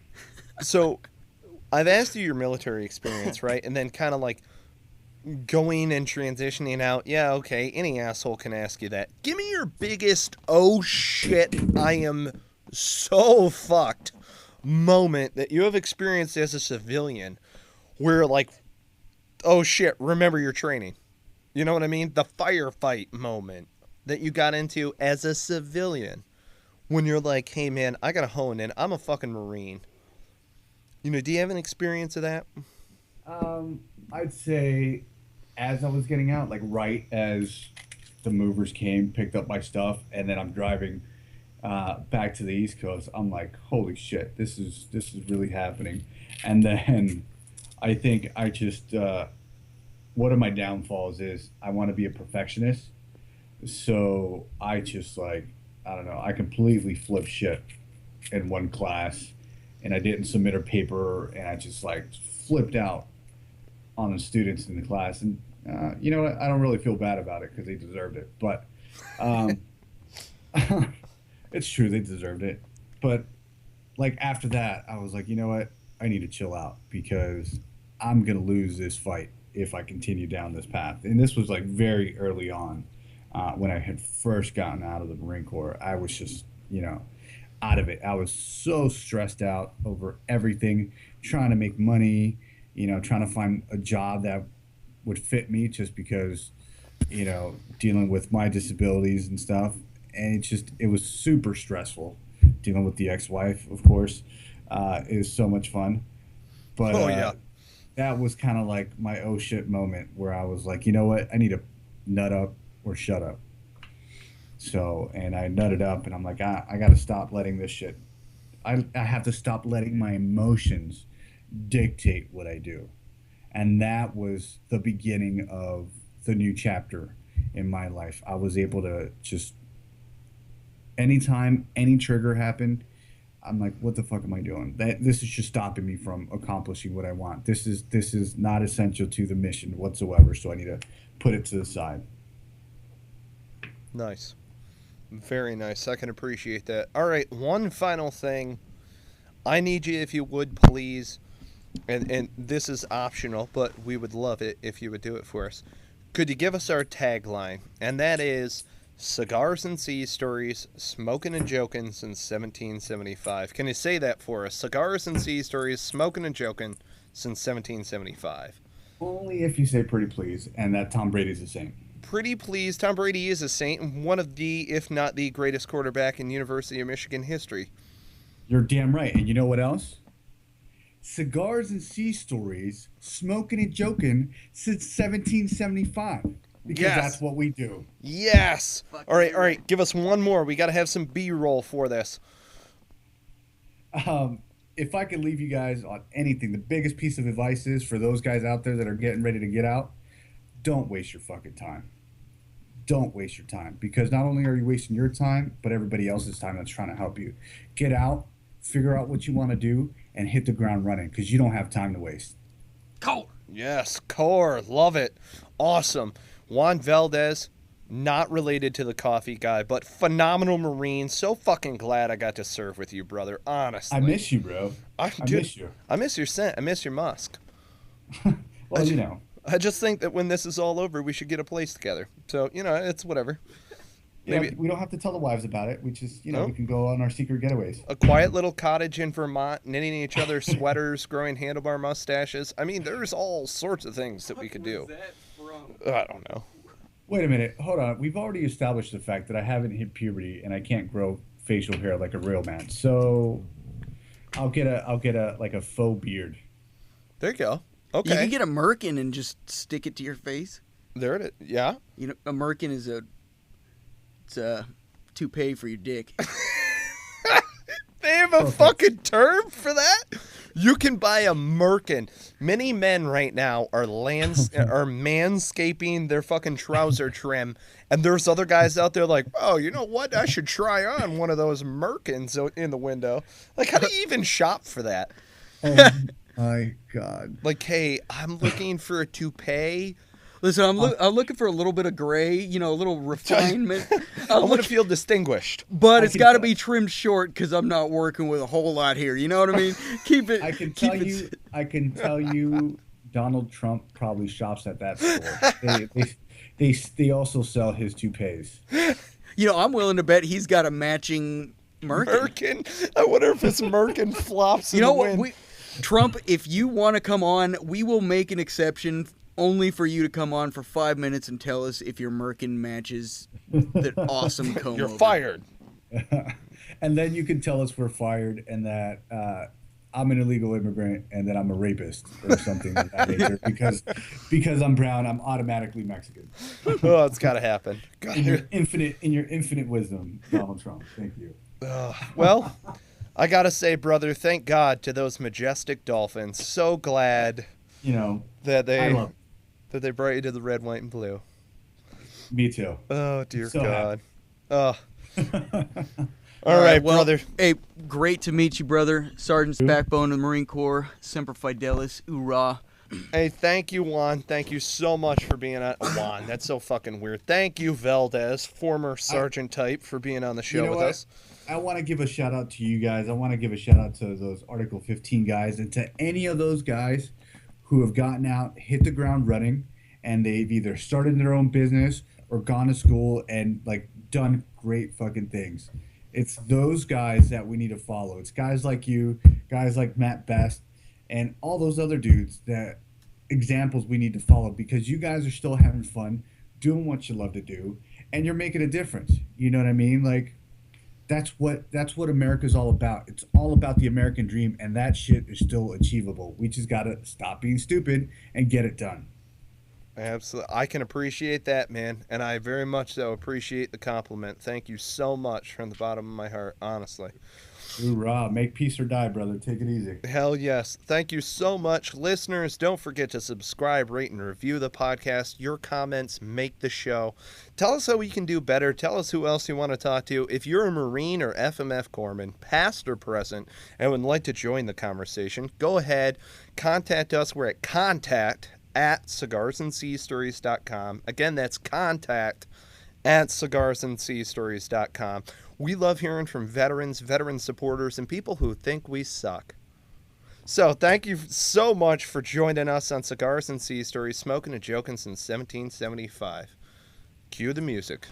So I've asked you your military experience, right? And then kind of like going and transitioning out. Yeah, okay, any asshole can ask you that. Give me your biggest, oh shit, I am so fucked moment that you have experienced as a civilian where like, oh shit, remember your training. You know what I mean? The firefight moment that you got into as a civilian when you're like, hey man, I gotta hone in. I'm a fucking Marine. You know, do you have an experience of that? I'd say as I was getting out, like right as the movers came, picked up my stuff, and then I'm driving back to the East Coast, I'm like, holy shit, this is really happening. And then I think I just one of my downfalls is I want to be a perfectionist. So I just like, I don't know, I completely flipped shit in one class and I didn't submit a paper and I just like flipped out on the students in the class. And you know what? I don't really feel bad about it because they deserved it. But it's true, they deserved it. But like after that, I was like, you know what? I need to chill out because I'm going to lose this fight if I continue down this path. And this was like very early on. When I had first gotten out of the Marine Corps, I was just, you know, out of it. I was so stressed out over everything, trying to make money, you know, trying to find a job that would fit me just because, you know, dealing with my disabilities and stuff. And it was super stressful. Dealing with the ex-wife, of course, is so much fun. But that was kind of like my oh shit moment where I was like, you know what, I need to nut up or shut up. So, and I nutted up and I'm like, I got to stop letting this shit. I have to stop letting my emotions dictate what I do. And that was the beginning of the new chapter in my life. I was able to just, anytime any trigger happened, I'm like, what the fuck am I doing? This is just stopping me from accomplishing what I want. This is not essential to the mission whatsoever. So I need to put it to the side. Nice. Very nice. I can appreciate that. All right, one final thing. I need you, if you would, please, and this is optional, but we would love it if you would do it for us. Could you give us our tagline? And that is, Cigars and Sea Stories, Smoking and Joking since 1775. Can you say that for us? Cigars and Sea Stories, Smoking and Joking since 1775. Only if you say pretty please, and that Tom Brady's a saint. Pretty please. Tom Brady is a saint and one of the, if not the greatest quarterback in University of Michigan history. You're damn right. And you know what else? Cigars and Sea Stories, Smoking and Joking since 1775. Because that's what we do. Yes. All right. Give us one more. We got to have some B-roll for this. If I could leave you guys on anything, the biggest piece of advice is for those guys out there that are getting ready to get out, don't waste your fucking time. Don't waste your time, because not only are you wasting your time, but everybody else's time that's trying to help you. Get out, figure out what you want to do, and hit the ground running, because you don't have time to waste. Core. Yes, core. Love it. Awesome. Juan Valdez, not related to the coffee guy, but phenomenal Marine. So fucking glad I got to serve with you, brother. Honestly. I miss you, bro. I miss you. I miss your scent. I miss your musk. Well, you know. I just think that when this is all over, we should get a place together. So, you know, it's whatever. Maybe we don't have to tell the wives about it. We just, Nope. we can go on our secret getaways. a quiet little cottage in Vermont, knitting each other sweaters, growing handlebar mustaches. I mean, there's all sorts of things that we could do. I don't know. Wait a minute, hold on. We've already established the fact that I haven't hit puberty and I can't grow facial hair like a real man. So I'll get a like a faux beard. There you go. You Okay. can get a merkin and just stick it to your face. There it is. Yeah. You know, a merkin is it's a toupee for your dick. They have a fucking term for that? You can buy a merkin. Many men right now are manscaping their fucking trouser trim, and there's other guys out there like, oh, you know what? I should try on one of those merkins in the window. Like, how do you even shop for that? Oh my God. Like, hey, I'm looking for a toupee. Listen, I'm looking for a little bit of gray, a little refinement. I want to feel distinguished. But it's got to be trimmed short because I'm not working with a whole lot here. You know what I mean? Keep it. I can tell you, Donald Trump probably shops at that store. They also sell his toupees. I'm willing to bet he's got a matching merkin. I wonder if his merkin flops in You know the what? wind. Trump, if you want to come on, we will make an exception only for you to come on for 5 minutes and tell us if your merkin matches that awesome comb You're over. fired. And then you can tell us we're fired and that I'm an illegal immigrant and that I'm a rapist or something like that nature because I'm brown, I'm automatically Mexican. Oh, it's got to happen. God, In your infinite wisdom, Donald Trump. Thank you. well, I got to say, brother, thank God to those majestic dolphins. So glad that I love it. they brought you to the red, white, and blue. Me too. Oh, dear So God. Oh. All right, well, brother. Hey, great to meet you, brother. Sergeant's backbone of the Marine Corps. Semper Fidelis. Hoorah. Hey, thank you, Juan. Thank you so much for being on. Juan, that's so fucking weird. Thank you, Valdez, former sergeant type, for being on the show with us. I want to give a shout out to you guys. I want to give a shout out to those Article 15 guys and to any of those guys who have gotten out, hit the ground running, and they've either started their own business or gone to school and done great fucking things. It's those guys that we need to follow. It's guys like you, guys like Matt Best, and all those other dudes examples we need to follow because you guys are still having fun, doing what you love to do, and you're making a difference. You know what I mean? That's what America's all about. It's all about the American dream, and that shit is still achievable. We just gotta stop being stupid and get it done. Absolutely. I can appreciate that, man, and I very much so appreciate the compliment. Thank you so much from the bottom of my heart, honestly. Hoorah. Make peace or die, brother. Take it easy. Hell yes. Thank you so much. Listeners, don't forget to subscribe, rate, and review the podcast. Your comments make the show. Tell us how we can do better. Tell us who else you want to talk to. If you're a Marine or FMF corpsman, past or present, and would like to join the conversation, go ahead, contact us. We're at contact@cigarsandseastories.com. Again, that's contact@cigarsandseastories.com. We love hearing from veterans, veteran supporters, and people who think we suck. So thank you so much for joining us on Cigars and Sea Stories, smoking and joking since 1775. Cue the music.